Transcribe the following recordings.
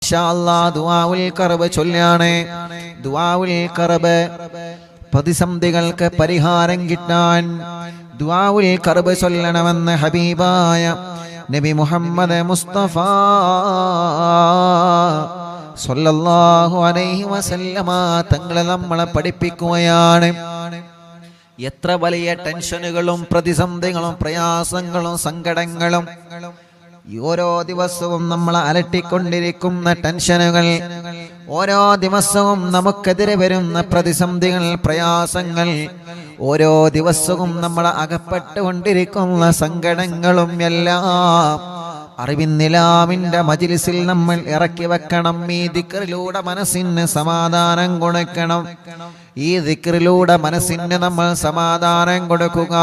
ഇൻഷാ അല്ലാഹ് ദുആഉൽ കർബ് ചൊല്ലാണ്. ദുആഉൽ കർബ് പ്രതിസന്ധികൾക്ക് പരിഹാരം കിട്ടാൻ ദുആഉൽ കർബ് ചൊല്ലണമെന്ന് ഹബീബായ നബി മുഹമ്മദ് മുസ്തഫ സ്വല്ലല്ലാഹു അലൈഹി വസല്ലമ തങ്ങളെ നമ്മളെ പഠിപ്പിക്കുകയാണ്. എത്ര വലിയ ടെൻഷനുകളും പ്രതിസന്ധികളും പ്രയാസങ്ങളും സങ്കടങ്ങളും ഓരോ ദിവസവും നമ്മളെ അലട്ടിക്കൊണ്ടിരിക്കുന്ന ടെൻഷനുകൾ, ഓരോ ദിവസവും നമുക്കെതിരെ വരുന്ന പ്രതിസന്ധികൾ, പ്രയാസങ്ങൾ, ഓരോ ദിവസവും നമ്മളെ അകപ്പെട്ടുകൊണ്ടിരിക്കുന്ന സങ്കടങ്ങളും എല്ലാം അറിവിന്നിലാമിന്റെ മജ്ലിസിൽ നമ്മൾ ഇറക്കി വെക്കണം. ഈ ദിക്റിലൂടെ മനസ്സിന് സമാധാനം കൊടുക്കണം. ഈ ദിക്റിലൂടെ മനസ്സിന് നമ്മൾ സമാധാനം കൊടുക്കുക.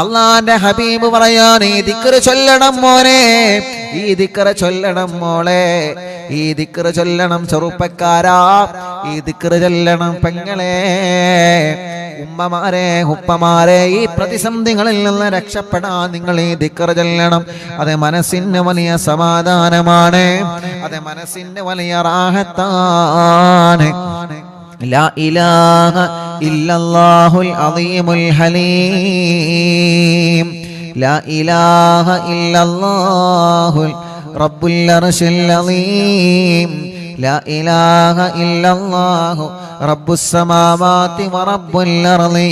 അള്ളാന്റെ ഹബീബ് പറയാൻ, ഈ ദിക്റ് ചൊല്ലണം മോനെ, ഈ ദിക്റ് ചൊല്ലണം മോളെ, ഈ ദിക്റ് ചൊല്ലണം ചെറുപ്പക്കാരാ, ഈ ദിക്റ് ചൊല്ലണം പെങ്ങളെ, ഉമ്മമാരെ, ഉപ്പമാരെ. ഈ പ്രതിസന്ധികളിൽ നിന്ന് രക്ഷപ്പെടാൻ നിങ്ങൾ ഈ ദിക്റ് ചൊല്ലണം. അത് മനസ്സിന് വലിയ സമാധാനമാണ്, അത് മനസ്സിന് വലിയ റാഹത്താണ്. ലാ ഇലാഹ ഇല്ലല്ലാഹുൽ അദീമുൽ ഹലീം, ലാ ഇലാഹ ഇല്ലല്ലാഹുൽ റബ്ബുൽ അർശിൽ അദീം, ലാ ഇലാഹ ഇല്ലല്ലാഹു റബ്ബുസ് സമാവാതി വറബ്ബുൽ അർളി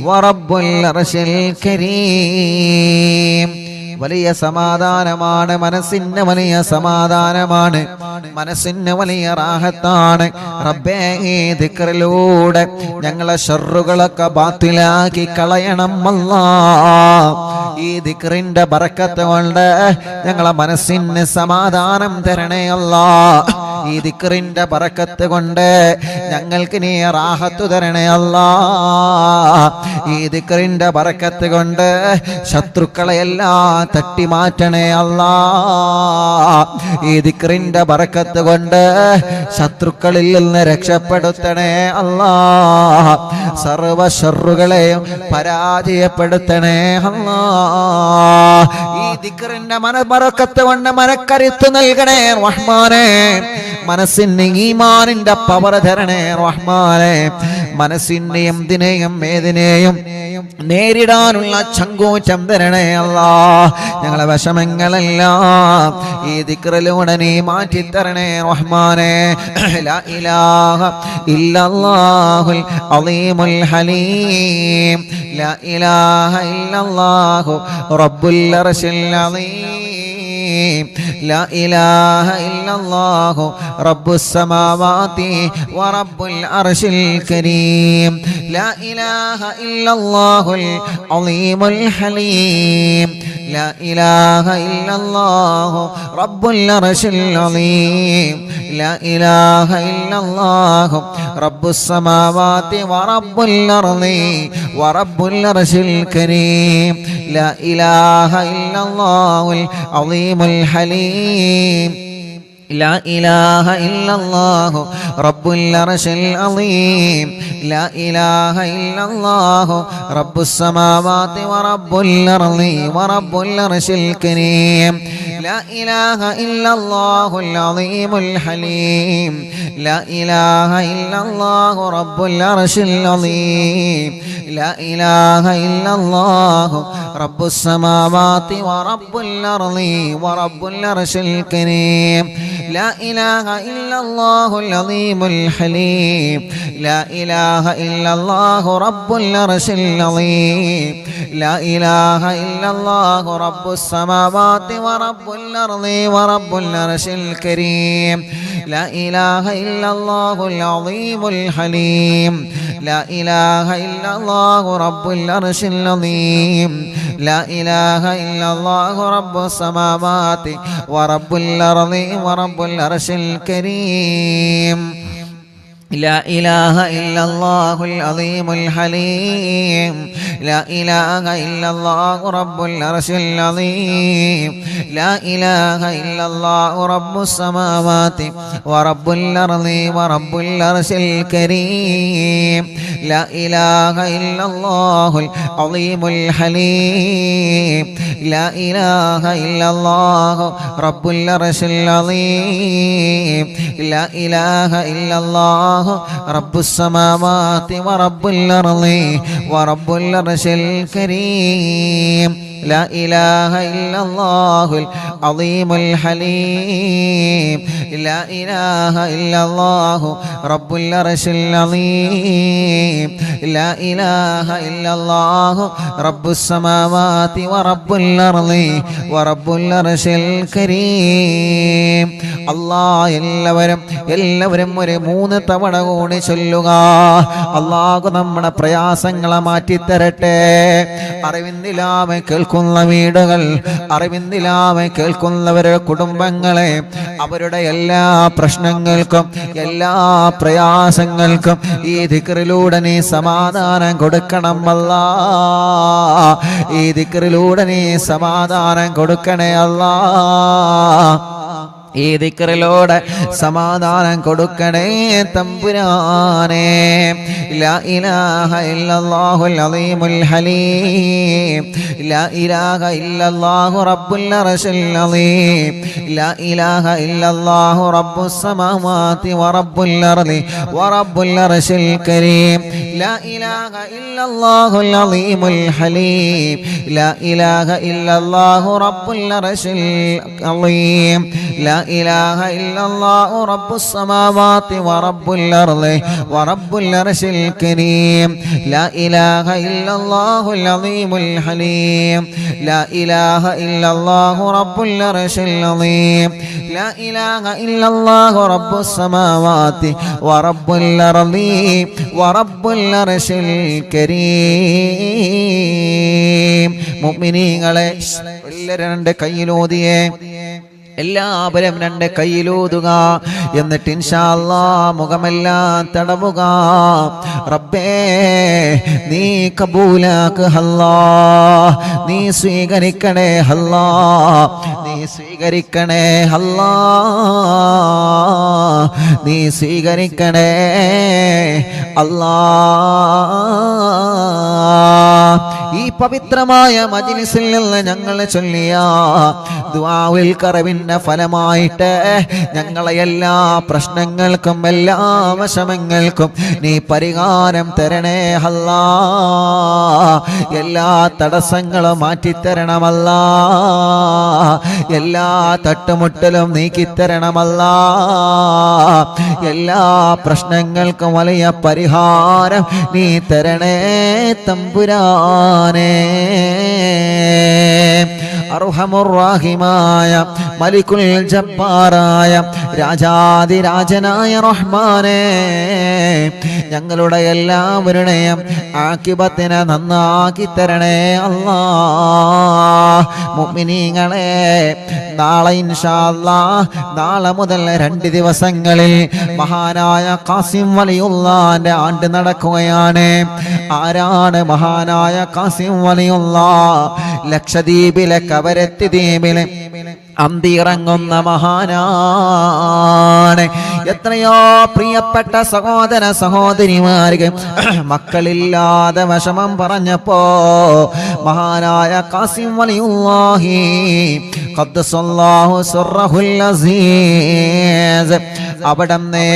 വറബ്ബുൽ അർശിൽ കരീം. വലിയ സമാധാനമാണ്, മനസ്സിന് വലിയ സമാധാനമാണ്, മനസ്സിന് വലിയ റാഹത്താണ്. റബ്ബേ, ഈ ദിക്റിലൂടെ ഞങ്ങളെ ഷർറുകളൊക്കെ ബാത്തിലാക്കി കളയണം അല്ലാഹ്. ഈ ദിക്റിന്റെ ബറക്കത്ത് കൊണ്ട് ഞങ്ങളെ മനസ്സിന് സമാധാനം തരണേ അല്ലാഹ്. ഈ ദിക്റിന്റെ ബറക്കത്ത് കൊണ്ട് ഞങ്ങൾക്ക് നീ റാഹത്ത് തരണേ അല്ലാഹ്. ഈ ദിക്റിന്റെ ബറക്കത്ത് കൊണ്ട് ശത്രുക്കളെല്ലാം തട്ടി മാറ്റണേ അല്ലാഹ്. ഈ ദിക്റിന്റെ ബറക്കത്ത് കൊണ്ട് ശത്രുക്കളിൽ നിന്ന് രക്ഷപ്പെടുത്തണേ അല്ലാഹ്. സർവ ശർറുകളെയും പരാജയപ്പെടുത്തണേ അല്ലാഹ്. ഈ ദിക്റിന്റെ ബറക്കത്ത് കൊണ്ട് മനക്കരുത്ത് നൽകണേ റഹ്മാനേ. മനസ്സിന് ഈമാനിന്റെ പവർ തരണേ റഹ്മാനേ. മനസ്സിന് എന്തിനെയും ഏതിനെയും നേരിടാനുള്ള ചങ്കൂറ്റം തരണേ അല്ലാഹ്. ഞങ്ങളെ വിഷമങ്ങളെല്ലാം ഈ ദിക്റിലൂടെ നീ മാറ്റിത്തരണേ റഹ്മാനേ. ലാ ഇലാഹ ഇല്ലല്ലാഹുൽ അദീമുൽ ഹലീം, ലാ ഇലാഹ ഇല്ലല്ലാഹു റബ്ബുൽ അർശിൽ അദീം, ലാ ഇലാഹ ഇല്ലല്ലാഹു റബ്ബുസ് സമാവാതി വറബ്ബുൽ അർശിൽ കരീം, ലാ ഇലാഹ ഇല്ലല്ലാഹുൽ അദീമുൽ ഹലീം, ലാ ഇലാഹ ഇല്ലല്ലാഹു റബ്ബുൽ അർശിൽ അദീം, ലാ ഇലാഹ ഇല്ലല്ലാഹു റബ്ബുസ് സമാവാതി വറബ്ബുൽ അർളി വറബ്ബുൽ അർശിൽ കരീം, ലാ ഇലാഹ ഇല്ലല്ലാഹുൽ അദീമുൽ ഹലീം, ലാ ഇലാഹ ഇല്ലല്ലാഹു റബ്ബുൽ അർശിൽ അദീം, ലാ ഇലാഹ ഇല്ലല്ലാഹു റബ്ബുസ് സമാവാതി വറബ്ബുൽ അർളി വറബ്ബുൽ അർശിൽ കരീം, ലാ ഇലാഹ ഇല്ലല്ലാഹുൽ അദീമുൽ ഹലീം, ലാ ഇലാഹ ഇല്ലല്ലാഹു റബ്ബുൽ അർശിൽ അദീം, ലാ ഇലാഹ ഇല്ലല്ലാഹു റബ്ബുസ് സമാവാതി വറബ്ബുൽ അർളി വറബ്ബുൽ അർശിൽ കരീം, ലാ ഇലാഹ ഇല്ലല്ലാഹുൽ അദീമുൽ ഹലീം, ലാ ഇലാഹ ഇല്ലല്ലാഹു റബ്ബുൽ അർശിൽ അദീം, ലാ ഇലാഹ ഇല്ലല്ലാഹു റബ്ബുസ് സമാവാതി വറബ്ബുൽ അർളി വറബ്ബുൽ അർശിൽ കരീം, ലാ ഇലാഹ ഇല്ലല്ലാഹുൽ അദീമുൽ ഹലീം, ലാ ഇലാഹ ഇല്ലല്ലാഹു റബ്ബുൽ അർശിൽ അദീം, ലാ ഇലാഹ ഇല്ലല്ലാഹു റബ്ബുസ് സമാവാതി വറബ്ബുൽ അർളി വറബ്ബുൽ അർശിൽ കരീം. لا إله إلا الله العظيم الحليم لا إله إلا الله رب العرش العظيم لا إله إلا الله رب السماوات ورب الأرض ورب العرش الكريم لا إله إلا الله العظيم الحليم لا إله إلا الله رب العرش العظيم لا إله إلا الله رب السماوات ورب الأرض ورب العرش الكريم لا إله إلا الله العظيم الحليم لا إله إلا الله رب العرش العظيم لا إله إلا الله رب السماوات ورب الأرض ورب العرش الكريم അല്ലാഹ് എല്ലാവരും ഒരു 3 തവണ കൂടി ചൊല്ലുക. അല്ലാഹു നമ്മുടെ പ്രയാസങ്ങളെ മാറ്റിത്തരട്ടെ. അറിവിന്ദിലാമെ കേൾക്കുന്ന വീടുകൾ, അറിവിന്ദിലാമെ കേൾക്കുന്നവരുടെ കുടുംബങ്ങളെ, അവരുടെ എല്ലാ പ്രശ്നങ്ങൾക്കും എല്ലാ പ്രയാസങ്ങൾക്കും ഈ ദിക്റിലൂടെ നീ സമാധാനം കൊടുക്കണം അല്ലാഹ്. ഈ ദിക്റിലൂടെ നീ സമാധാനം കൊടുക്കണേ അല്ലാഹ്. ഈ ദിക്റിലൂടെ സമാധാനം കൊടുക്കണേ തമ്പുരാനേ. ലാ ഇലാഹ ഇല്ലല്ലാഹുൽ അളീമുൽ ഹലീം ലാ ഇലാഹ ഇല്ലല്ലാഹു റബ്ബുൽ അർശിൽ അളീം ലാ ഇലാഹ ഇല്ലല്ലാഹു റബ്ബുസ് സമാവാതി വറബ്ബുൽ അർളി വറബ്ബുൽ അർശിൽ കരീം ലാ ഇലാഹ ഇല്ലല്ലാഹുൽ അളീമുൽ ഹലീം ലാ ഇലാഹ ഇല്ലല്ലാഹു റബ്ബുൽ അർശിൽ അളീം ലാ إله إلا الله رب السماوات ورب الأرض ورب العرش الكريم لا إله إلا الله العظيم الحليم لا إله إلا الله رب العرش العظيم لا إله إلا الله رب السماوات ورب الأرض ورب العرش الكريم മുഅ്മിനീങ്ങളെ എല്ലാവരും രണ്ട് കൈയിലോതിയേ എല്ലാവരും രണ്ട് കൈയിലൂതുക. എന്നിട്ട് ഇൻഷാ അല്ലാഹ് മുഖമെല്ലാം തടവുക. റബ്ബേ നീ കബൂലാക്ക് അല്ലാഹ്, നീ സ്വീകരിക്കണേ അല്ലാഹ്, നീ സ്വീകരിക്കണേ അല്ലാഹ്, നീ സ്വീകരിക്കണേ അല്ലാഹ്. ഈ പവിത്രമായ മജ്ലിസിൽ നിന്ന് ഞങ്ങൾ ചൊല്ലിയ ദുആഉൽ ഖറവിന്റെ ഫലമായിട്ട് ഞങ്ങളെ എല്ലാ പ്രശ്നങ്ങൾക്കും എല്ലാ വിഷമങ്ങൾക്കും നീ പരിഹാരം തരണേ അല്ലാഹ്. എല്ലാ തടസ്സങ്ങളും മാറ്റിത്തരണമല്ലാഹ്. എല്ലാ തട്ടുമുട്ടലും നീക്കിത്തരണമല്ലാഹ്. എല്ലാ പ്രശ്നങ്ങൾക്കും വലിയ പരിഹാരം നീ തരണേ തമ്പുരാനേ. അർഹമുർ റഹീമായ മലിക്കുൽ ജബ്ബാറായ രാജാതിരാജനായ റഹ്മാനേ, ഞങ്ങളുടെ എല്ലാവരുടെയും ആഖിബത്തിനെ നന്നാക്കി തരണേ അല്ലാഹ്. മുഅ്മിനീങ്ങളെ, നാളെ ഇൻഷാ അല്ലാഹ്, നാളെ മുതൽ 2 ദിവസങ്ങളിൽ മഹാനായ ഖാസിം വലിയുള്ളാന്റെ ആണ്ട് നടക്കുകയാണ്. ആരാണ് മഹാനായ ഖാസിം വലിയുള്ളാഹ്? ലക്ഷദ്വീപിലെ കവരത്തി ദ്വീപിലെ അന്തിയിറങ്ങുന്ന മഹാനാണ്. എത്രയോ പ്രിയപ്പെട്ട സഹോദര സഹോദരിമാർക്ക് മക്കളില്ലാതെ വിഷമം പറഞ്ഞപ്പോ മഹാനായ ഖാസിം വലിയുള്ളാഹി ഖദ്ദസല്ലാഹു സിർറഹുൽ അസീസ് അവിടന്നെ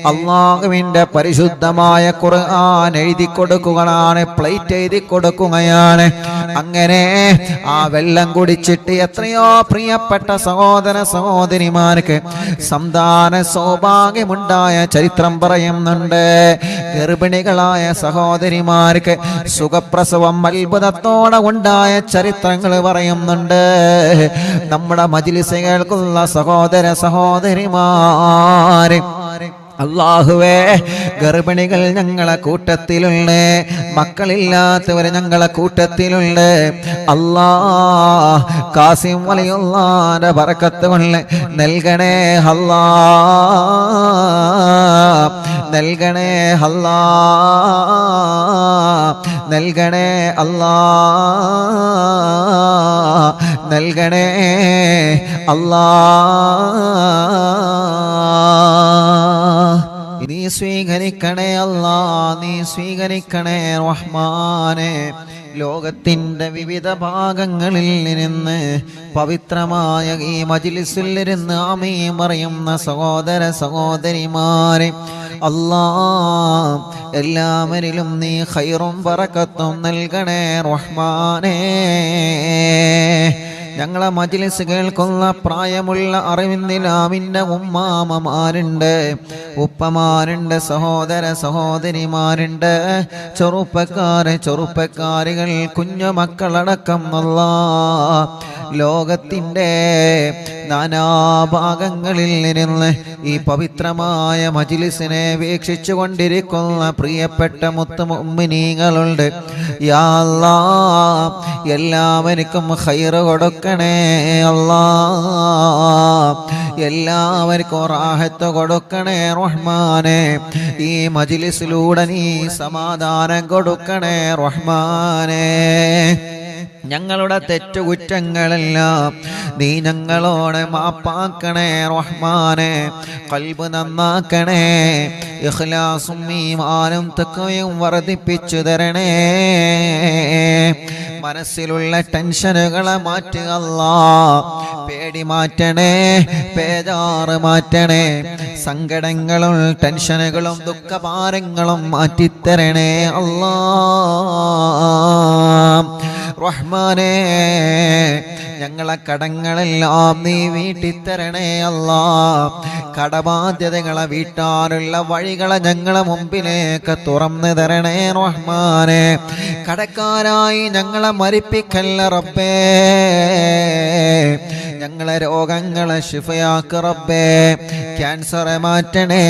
അല്ലാഹുവിന്റെ പരിശുദ്ധമായ ഖുർആൻ എഴുതി കൊടുക്കുകയാണ്, പ്ലേറ്റ് എഴുതി കൊടുക്കുകയാണ്. അങ്ങനെ ആ വെള്ളം കുടിച്ചിട്ട് എത്രയോ പ്രിയപ്പെട്ട സഹോദര സഹോദരിമാർക്ക് സന്താന സൗഭാഗ്യമുണ്ടായ ചരിത്രം പറയുന്നുണ്ട്. ഗർഭിണികളായ സഹോദരിമാർക്ക് സുഖപ്രസവം അത്ഭുതത്തോടെ ഉണ്ടായ ചരിത്രങ്ങൾ പറയുന്നുണ്ട്. നമ്മുടെ മജ്ലിസ് കേൾക്കുന്ന സഹോദര സഹോദരിമാരെ, അല്ലാഹുവേ, ഗർഭിണികൾ ഞങ്ങളെ കൂട്ടത്തിലുണ്ട്, മക്കളില്ലാത്തവര് ഞങ്ങളെ കൂട്ടത്തിലുണ്ട്. അല്ലാഹ്, ഖാസിം വലിയുള്ളാന്റെ ബറക്കത്ത് കൊണ്ട് നൽകണേ അല്ലാഹ്. നൽകണേ അല്ലാ, നൽകണേ അല്ലാ, നൽകണേ അല്ലാ. നീ സ്വീകരിക്കണേ അല്ലാ, നീ സ്വീകരിക്കണേ റഹ്മാനെ. ലോകത്തിൻ്റെ വിവിധ ഭാഗങ്ങളിൽ നിന്ന് പവിത്രമായ ഈ മജ്ലിസിലിരുന്ന് ആമീൻ പറയുന്ന സഹോദര സഹോദരിമാരെ അല്ലാ, എല്ലാവരിലും നീ ഖൈറും ബറക്കത്തും നൽകണേ റഹ്മാനേ. ഞങ്ങളെ മജ്ലിസ് കേൾക്കുന്ന പ്രായമുള്ള അറിവിന്ദിലാവിൻ്റെ ഉമ്മാമമാരുണ്ട്, ഉപ്പമാരുണ്ട്, സഹോദര സഹോദരിമാരുണ്ട്, ചെറുപ്പക്കാരികൾ, കുഞ്ഞുമക്കളടക്കം അല്ലാ, ലോകത്തിൻ്റെ നാനാഭാഗങ്ങളിൽ നിന്ന് ഈ പവിത്രമായ മജ്ലിസിനെ വീക്ഷിച്ചു കൊണ്ടിരിക്കുന്ന പ്രിയപ്പെട്ട മുത്തുമുഅ്മിനീങ്ങളുണ്ട്. യാ അല്ലാ, എല്ലാവർക്കും ഖൈറ് കൊടുക്കണേ അല്ലാ, എല്ലാവർക്കും റാഹത്ത് കൊടുക്കണേ റഹ്മാനെ. ഈ മജ്ലിസിലൂടെ നീ സമാധാനം കൊടുക്കണേ റഹ്മാനെ. ഞങ്ങളുടെ തെറ്റുകുറ്റങ്ങളെല്ലാം നീ ഞങ്ങളോട് മാപ്പാക്കണേ റഹ്മാനെ. ഖൽബ് നന്നാക്കണേ, ഇഖ്ലാസും ഈമാനും തഖ്വയും വർദ്ധിപ്പിച്ചു തരണേ. മനസ്സിലുള്ള ടെൻഷനുകളെ മാറ്റുക അല്ലാ, പേടി മാറ്റണേ, ബേജാറ് മാറ്റണേ, സങ്കടങ്ങളും ടെൻഷനുകളും ദുഃഖഭാരങ്ങളും മാറ്റിത്തരണേ അല്ലാ റഹ്മാനേ. ഞങ്ങളെ കടങ്ങളെല്ലാം നീ വീട്ടിത്തരണേ അല്ലാ. കടബാധ്യതകളെ വീട്ടാനുള്ള വഴികളെ ഞങ്ങളെ മുമ്പിലേക്ക് തുറന്നു തരണേ റഹ്മാനെ. കടക്കാരായി ഞങ്ങളെ മരിപ്പിക്കല്ല റബ്ബേ, ഞങ്ങളെ രോഗങ്ങളെ ശിഫയാക്ക് റബ്ബേ. ക്യാൻസറെ മാറ്റണേ,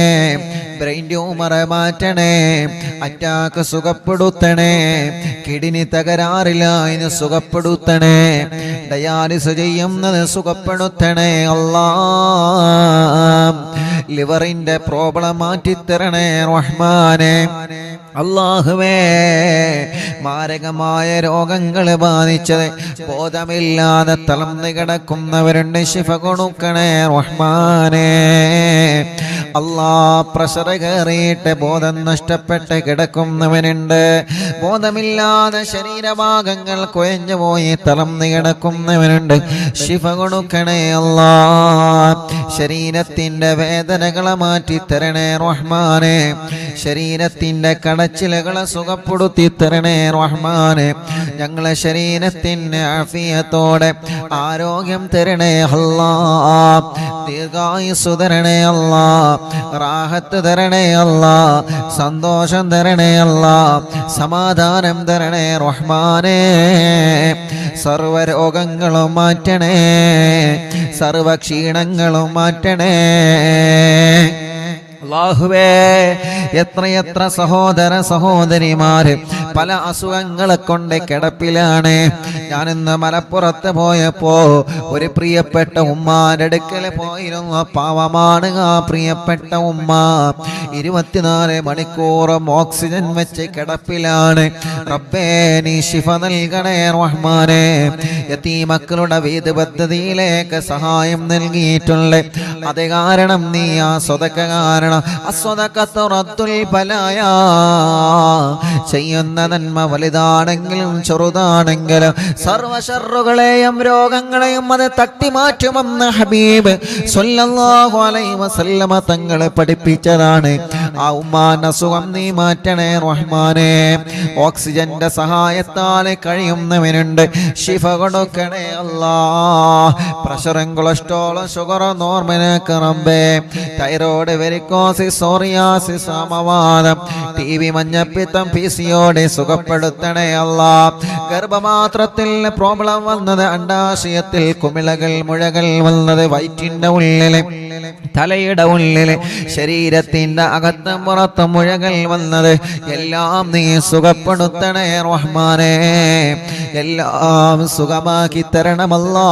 ബ്രെയിൻ ട്യൂമറെ മാറ്റണേ, അറ്റാക്ക് സുഖപ്പെടുത്തണേ, കിഡ്നി തകരാറില്ല അതിന് സുഖപ്പെടുത്തണേ, ഡയാലിസ് ചെയ്യുന്നത് സുഖപ്പെടുത്തണേ അല്ലാ. ലിവറിന്റെ പ്രോബ്ലം മാറ്റിത്തരണേ റഹ്മാനെ. അല്ലാഹുവേ, മാരകമായ രോഗങ്ങൾ ബാധിച്ചത് ബോധമില്ലാതെ തളർന്നു കിടക്കുന്നവരുണ്ട്, ശിഫ കൊടുക്കണേ റഹ്മാനെ. അല്ലാ, പ്രഷർ കയറിയിട്ട് ബോധം നഷ്ടപ്പെട്ട് കിടക്കുന്നവനുണ്ട്, ബോധമില്ലാതെ ശരീരഭാഗങ്ങൾ കുഴഞ്ഞു പോയി തളർന്നു കിടക്കുന്നവനുണ്ട്, ശിഫ കൊടുക്കണേ അല്ലാ. ശരീരത്തിന്റെ വേദനകളെ മാറ്റിത്തരണേ റഹ്മാനെ. ശരീരത്തിന്റെ കടച്ചിലുകളെ സുഖപ്പെടുത്തി തരണേ റഹ്മാനെ. ഞങ്ങളെ ശരീരത്തിന് ആഫിയത്തോടെ ആരോഗ്യം തരണേ അല്ലാ. ദീർഘായുസ്സു തരണേ അല്ലാ, റാഹത്ത് തരണേ അല്ലാ, സന്തോഷം തരണേ അല്ലാ, സമാധാനം തരണേ റഹ്മാനെ. സർവരോഗങ്ങളും മാറ്റണേ, സർവക്ഷീണങ്ങളും മാറ്റണേ അല്ലാഹുവേ. എത്രയെത്ര സഹോദര സഹോദരിമാര് പല അസുഖങ്ങളെ കൊണ്ട് കിടപ്പിലാണ്. ഞാനിന്ന് മലപ്പുറത്ത് പോയപ്പോ ഒരു പ്രിയപ്പെട്ട ഉമ്മാന്റെ അടുക്കൽ പോയിരുന്നു. പാവമാണ് ആ പ്രിയപ്പെട്ട ഉമ്മ. 24 മണിക്കൂറും ഓക്സിജൻ വെച്ച് കിടപ്പിലാണ്. റബ്ബേ, നീ ശിഫ നൽകണേ റഹ്മാനെ. യതീമക്കളുടെ വീട് പദ്ധതിയിലേക്ക് സഹായം നൽകിയിട്ടുണ്ട്. അത് കാരണം നീ ആ സ്വതക്ക കാരണം ചെയ്യുന്ന നന്മ വലുതാണെങ്കിലും ചെറുതാണെങ്കിലും സർവശറുകളെയും രോഗങ്ങളെയും അത് തട്ടിമാറ്റുമെന്ന് ഹബീബ് സ്വല്ലല്ലാഹു അലൈഹി വസല്ലമ തങ്ങളെ പഠിപ്പിച്ചതാണ്. ആ ഉമ്മാന്റെ അസുഖം നീ മാറ്റണേ റഹ്മാനെ. ഓക്സിജന്റെ സഹായത്താൽ കഴിയുന്നവനുണ്ട്, ശിഫ കൊടുക്കണേ അല്ലാ. പ്രഷറും കൊളസ്ട്രോളും ഷുഗറും നോർമലാക്ക് റബ്ബേ. തൈറോയ്ഡ്, വെരിക്കോസിസ്, സോറിയാസിസ്, സമവാദം, ടിബി, മഞ്ഞപ്പിത്തം, പിസിയോടി സുഖപ്പെടുത്തണേ അല്ലാ. ഗർഭപാത്രത്തിൽ പ്രോബ്ലം വന്നത്, അണ്ടാശയത്തിൽ കുമിളകൾ മുഴകൾ വന്നത്, വയറ്റിന്റെ ഉള്ളില് തലയുടെ ഉള്ളില് ശരീരത്തിന്റെ അകത്തും പുറത്തും മുഴകൾ വന്നത് എല്ലാം നീ സുഖപ്പെടുത്തണേ റഹ്മാനേ. എല്ലാം സുഖമാക്കി തരണമല്ലാ.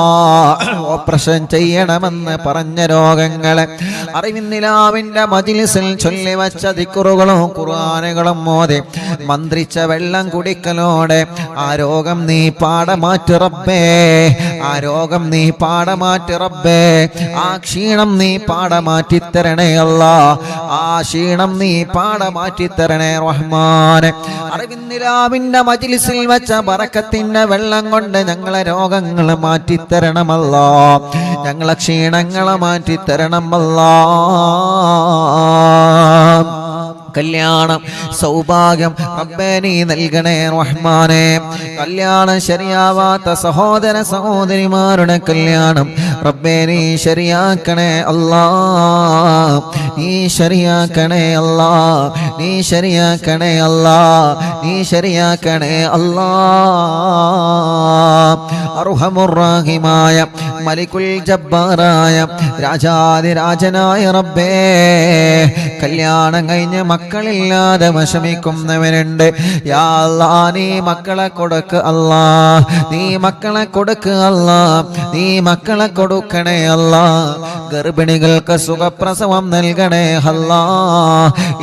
ഓപ്പറേഷൻ ചെയ്യണമെന്ന് പറഞ്ഞ രോഗങ്ങളെ അറിവിന്നിലാവിന്റെ മജ്‌ലിസിൽ ചൊല്ലിവച്ച ദിക്റുകളും ഖുർആനുകളും മോദി മന്ത്രിച്ച വെള്ളം കുടിക്കലോടെ ആ രോഗം നീ പാടമാറ്റി റബ്ബേ. ആ രോഗം നീ പാടമാറ്റി റബ്ബേ. ആ ക്ഷീണം നീ പാടമാറ്റി തരണേ അല്ലാ. ആ ക്ഷീണം നീ പാടമാറ്റി തരണേ റഹ്മാനെ. അറിവിന്നിലാവിന്റെ മജ്‌ലിസിൽ വെച്ച ബറക്കത്തിന്റെ വെള്ളം കൊണ്ട് ഞങ്ങളെ രോഗങ്ങൾ മാറ്റിത്തരണമല്ലാ. ഞങ്ങളെ ക്ഷീണങ്ങളെ മാറ്റിത്തരണമല്ലാ. കല്യാണം സൗഭാഗ്യം റബ്ബേ നീ നൽകണേ റഹ്മാനേ. കല്യാണം ശരിയാവാത്ത സഹോദര സഹോദരിമാരുടെ കല്യാണം റബ്ബേ നീ ശരിയാക്കണേ അല്ലാ. നീ ശരിയാക്കണേ അല്ലാ. നീ ശരിയാക്കണേ അല്ലാ. നീ ശരിയാക്കണേ അല്ലാ. അർഹമുർ റഹീമായ മലിക്കുൽ ജബ്ബാറായ രാജാതിരാജനായ റബ്ബേ, കല്യാണം കഴിഞ്ഞ് മക്കളില്ലാതെ വിഷമിക്കുന്നവരുണ്ട്. യാ അല്ലാ, നീ മക്കളെ കൊടുക്ക് അല്ലാ. നീ മക്കളെ കൊടുക്ക് അല്ലാ. നീ മക്കളെ കൊടുക്കണേ അല്ലാ. ഗർഭിണികൾക്ക് സുഖപ്രസവം നൽകണേ അല്ലാ.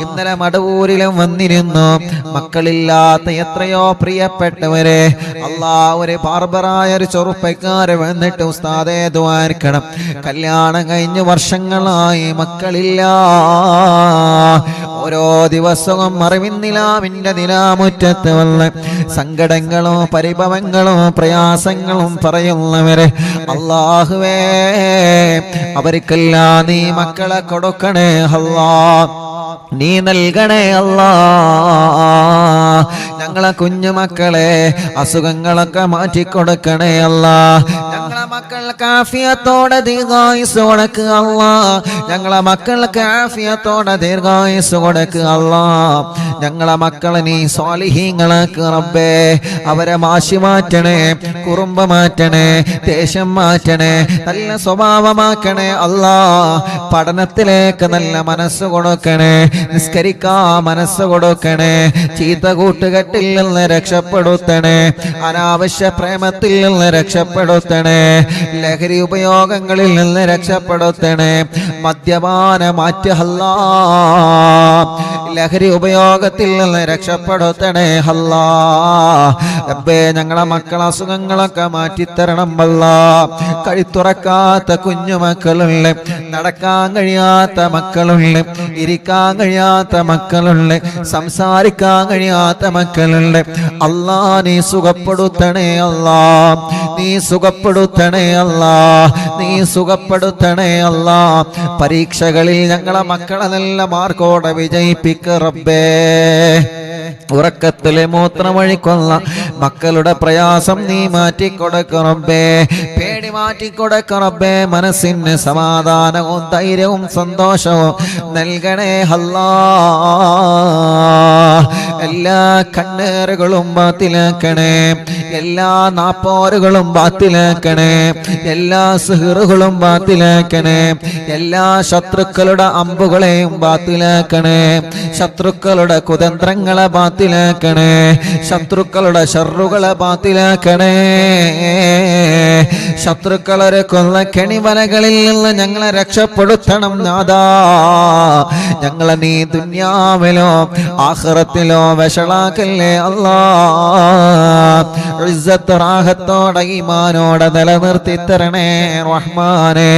ഇന്നലെ മടവൂരിലും വന്നിരുന്നു മക്കളില്ലാത്ത എത്രയോ പ്രിയപ്പെട്ടവരെ. അല്ലാ, ഒരു ബാർബറായ ഒരു ചെറുപ്പക്കാരൻ വന്നിട്ട് ഉസ്താദേ ദുആർക്കണം, കല്യാണം കഴിഞ്ഞ് വർഷങ്ങളായി മക്കളില്ല. ഓരോ ദിവസവും അറിവിന്നിലാവിന്റെ നിലാമുറ്റത്ത് വന്ന് സങ്കടങ്ങളും പരിഭവങ്ങളും പ്രയാസങ്ങളും പറയുന്നവരെ അല്ലാഹുവേ, അവർക്കെല്ലാം നീ മക്കളെ കൊടുക്കണേ അല്ലാ. നീ നൽകണേ അല്ലാ. ഞങ്ങളെ കുഞ്ഞുമക്കളെ അസുഖങ്ങളൊക്കെ മാറ്റിക്കൊടുക്കണേ അല്ലാ. ഞങ്ങളെ മക്കൾക്ക് ആഫിയത്തോടെ ദീർഘായുസ് കൊടുക്കുക അല്ലാ. ഞങ്ങളെ മക്കൾക്ക് ആഫിയത്തോടെ ദീർഘായുസ് കൊടുക്കുക അല്ലാ. ഞങ്ങളെ മക്കളെ നീ സ്വാലിഹീങ്ങളാക്ക് റബ്ബേ. അവരെ മാശി മാറ്റണേ, കുറുമ്പ് മാറ്റണേ, ദേഷ്യം മാറ്റണേ, നല്ല സ്വഭാവമാക്കണേ അല്ലാ. പഠനത്തിലേക്ക് നല്ല മനസ്സ് കൊടുക്കണേ, നിസ്കരിക്കാ മനസ്സ് കൊടുക്കണേ, ചീത്ത കൂട്ടുകെട്ടിൽ നിന്ന് രക്ഷപ്പെടുത്തണേ, അനാവശ്യ പ്രേമത്തിൽ നിന്ന് രക്ഷപ്പെടുത്തണേ, ലഹരി ഉപയോഗങ്ങളിൽ നിന്ന് രക്ഷപ്പെടുത്തണേ, മദ്യപാന മാറ്റഹല്ലാ, ലഹരി ഉപയോഗത്തിൽ നിന്ന് രക്ഷപ്പെടുത്തണേ അല്ലാ. റബ്ബേ, ഞങ്ങളെ മക്കളെ അസുഖങ്ങളൊക്കെ മാറ്റിത്തരണം അല്ലാ. കഴുത്തുറക്കാത്ത കുഞ്ഞുമക്കളുണ്ട്, നടക്കാൻ കഴിയാത്ത മക്കളുണ്ട്, ഇരിക്കാൻ കഴിയാത്ത മക്കളുണ്ട്, സംസാരിക്കാൻ കഴിയാത്ത മക്കളുണ്ട്. അല്ലാ, നീ സുഖപ്പെടുത്തണേ അല്ലാ. നീ സുഖപ്പെടുത്തണേ അല്ലാ. നീ സുഖപ്പെടുത്തണേ അല്ലാ. പരീക്ഷകളിൽ ഞങ്ങളെ മക്കളെ നല്ല മാർക്കോടെ വിജയിപ്പിക്ക റബ്ബേ. ഉറക്കത്തിലെ മൂത്രമൊഴിക്കുന്ന മക്കളുടെ പ്രയാസം നീ മാറ്റിക്കൊടുക്ക റബ്ബേ. പേടി മാറ്റിക്കൊടുക്ക റബ്ബേ. മനസ്സിന് സമാധാനവും ധൈര്യവും സന്തോഷവും നൽകണേ അല്ലാ. എല്ലാ കണ്ണേറുകളും ബാത്തിലാക്കണേ, എല്ലാ നാപ്പോറുകളും ബാത്തിലാക്കണേ, എല്ലാ സിഹറുകളും ബാത്തിലാക്കണേ, എല്ലാ ശത്രുക്കളുടെ അമ്പുകളെയും ബാത്തിലാക്കണേ, ശത്രുക്കളുടെ കുതന്ത്രങ്ങളെ ബാത്തിലാക്കണേ, ശത്രുക്കളുടെ ഷർറുകളെ ബാത്തിലാക്കണേ. ശത്രുക്കളെ കൊന്ന കെണിവലകളിൽ നിന്ന് ഞങ്ങളെ രക്ഷപ്പെടുത്തണം നാഥാ. ഞങ്ങളെ നീ ദുനിയാവിലോ ആഖിറത്തിലോ വഷളാക്കല്ലേ അല്ലാ. ഇസ്സത്ത് റാഹത്തോടെ ഈമാനോടെ നിലനിർത്തി തരണേ റഹ്മാനേ.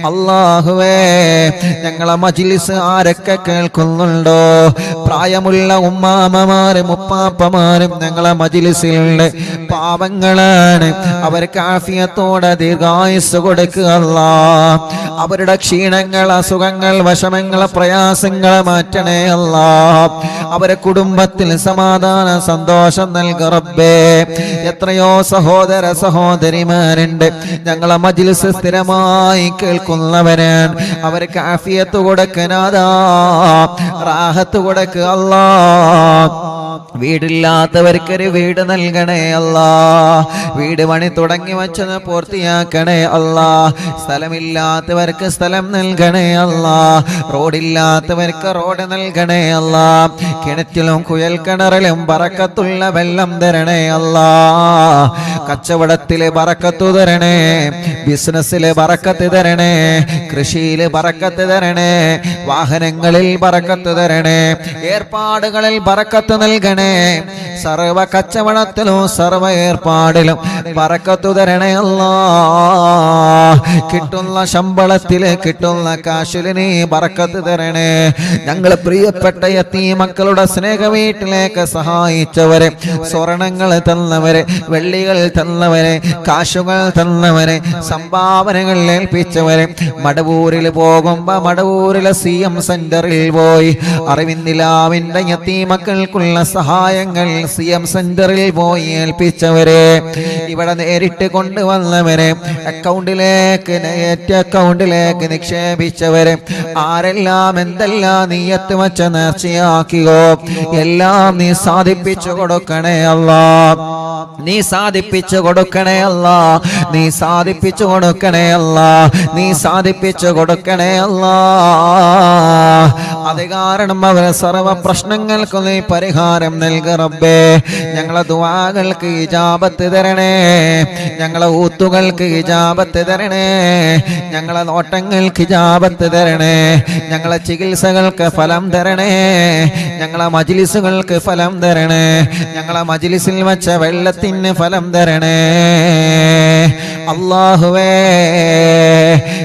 അല്ലാഹുവേ, ഞങ്ങളെ മജ്‌ലിസ് ആരൊക്കെ കേൾക്കുന്നുണ്ടോ, പ്രായമുള്ള ഉമ്മാമ്മമാരും ഉപ്പാപ്പമാരും ഞങ്ങളെ മജ്‌ലിസിലുള്ള പാവങ്ങളാണ്. അവർക്ക് ആഫിയത്തോടെ ദീർഘായുസ് കൊടുക്കുക അല്ലാ. അവരുടെ ക്ഷീണങ്ങൾ, അസുഖങ്ങൾ, വിഷമങ്ങൾ, പ്രയാസങ്ങൾ മാറ്റണേ അല്ലാ. അവരെ കുടുംബത്തിൽ സമാധാന സന്തോഷം നൽക റബ്ബേ. എത്രയോ സഹോദര സഹോദരിമാരുണ്ട് ഞങ്ങളെ മജ്‌ലിസ് സ്ഥിരമായി കേൾക്കുന്നവരാണ്. അവർക്ക് ആഫിയത്ത് കൊടുക്കനാദാ, റാഹത്ത് കൊടുക്കുക അല്ലാ. വീടില്ലാത്തവർക്കൊരു വീട് നൽകണേ അല്ലാ. വീട് പണി തുടങ്ങി വച്ചത് പൂർത്തിയാക്കണേ അല്ലാ. സ്ഥലമില്ലാത്തവർക്ക് സ്ഥലം നൽകണേ അല്ലാ. റോഡില്ലാത്തവർക്ക് റോഡ് നൽകണേ അല്ലാ. കിണറ്റിലും കുഴൽ കിണറിലും ബറക്കത്തുള്ള വെള്ളം തരണേ അല്ലാ. കച്ചവടത്തിലെ ബറക്കത്തു തരണേ, ബിസിനസ്സിലെ ബറക്കത്ത് തരണേ, കൃഷിയിലെ ബറക്കത്ത് തരണേ, വാഹനങ്ങളിൽ ബറക്കത്ത് തരണേ, ഏർപ്പാടുകളിൽ ബറക്കത്ത് നൽകണേ. സർവ കച്ചവടത്തിലും സർവ ഏർപ്പാടിലും ബറക്കത്തു തരണേ അല്ലാ. കിട്ടുന്ന ശമ്പളത്തില് കിട്ടുന്ന കാശില് നീ ബറക്കത്ത് തരണേ. ഞങ്ങൾ പ്രിയപ്പെട്ട യതീമക്കളുടെ സ്നേഹ വീട്ടിലേക്ക് സഹായിച്ചവരെ, സ്വർണങ്ങൾ തന്നവരെ, വെള്ളികൾ തന്നവരെ, കാശുകൾ തന്നവരെ, സംഭാവനകൾ ഏൽപ്പിച്ചവരെ, മടവൂരിൽ പോകുമ്പോ മടവൂരിലെ CM സെന്ററിൽ പോയി അറിവിന്ദിലാവിന്റെ യതീമക്കൾക്കുള്ള സഹായങ്ങൾ CM സെന്ററിൽ പോയി ഏൽപ്പിച്ചവരെ, ഇവിടെ നേരിട്ട് കൊണ്ടുവന്നവരെ, അക്കൗണ്ടിലേക്ക് നിക്ഷേപിച്ചവരെ, ആരെല്ലാം എന്തെല്ലാം നീയത്ത് വച്ച നേർച്ചയാക്കിയോ എല്ലാം നീ സാധിപ്പിച്ചു കൊടുക്കണേ അല്ലാ. നീ സാധിപ്പിച്ചു കൊടുക്കണേ അല്ലാ. നീ സാധിപ്പിച്ചു കൊടുക്കണേ അല്ലാ. നീ സാധിപ്പിച്ചു കൊടുക്കണേ അല്ലാ. അത് കാരണം അവരെ സർവ പ്രശ്നങ്ങൾക്കും നീ പരിഹാരം നൽക റബ്ബേ. ഞങ്ങളെ ദുആകൾക്ക് ഇജാബത്ത് തരണേ. ഞങ്ങളെ ഊത്തുകൾക്ക് ഇജാബത്ത് തരണേ. ഞങ്ങളെ നോട്ടങ്ങൾക്ക് ഇജാബത്ത് തരണേ. ഞങ്ങളെ ചികിത്സകൾക്ക് ഫലം തരണേ. ഞങ്ങളെ മജ്ലിസുകൾക്ക് ഫലം തരണേ. ഞങ്ങളെ മജ്ലിസിൽ വച്ച വെള്ളത്തിന് ഫലം തരണേ അല്ലാഹുവേ.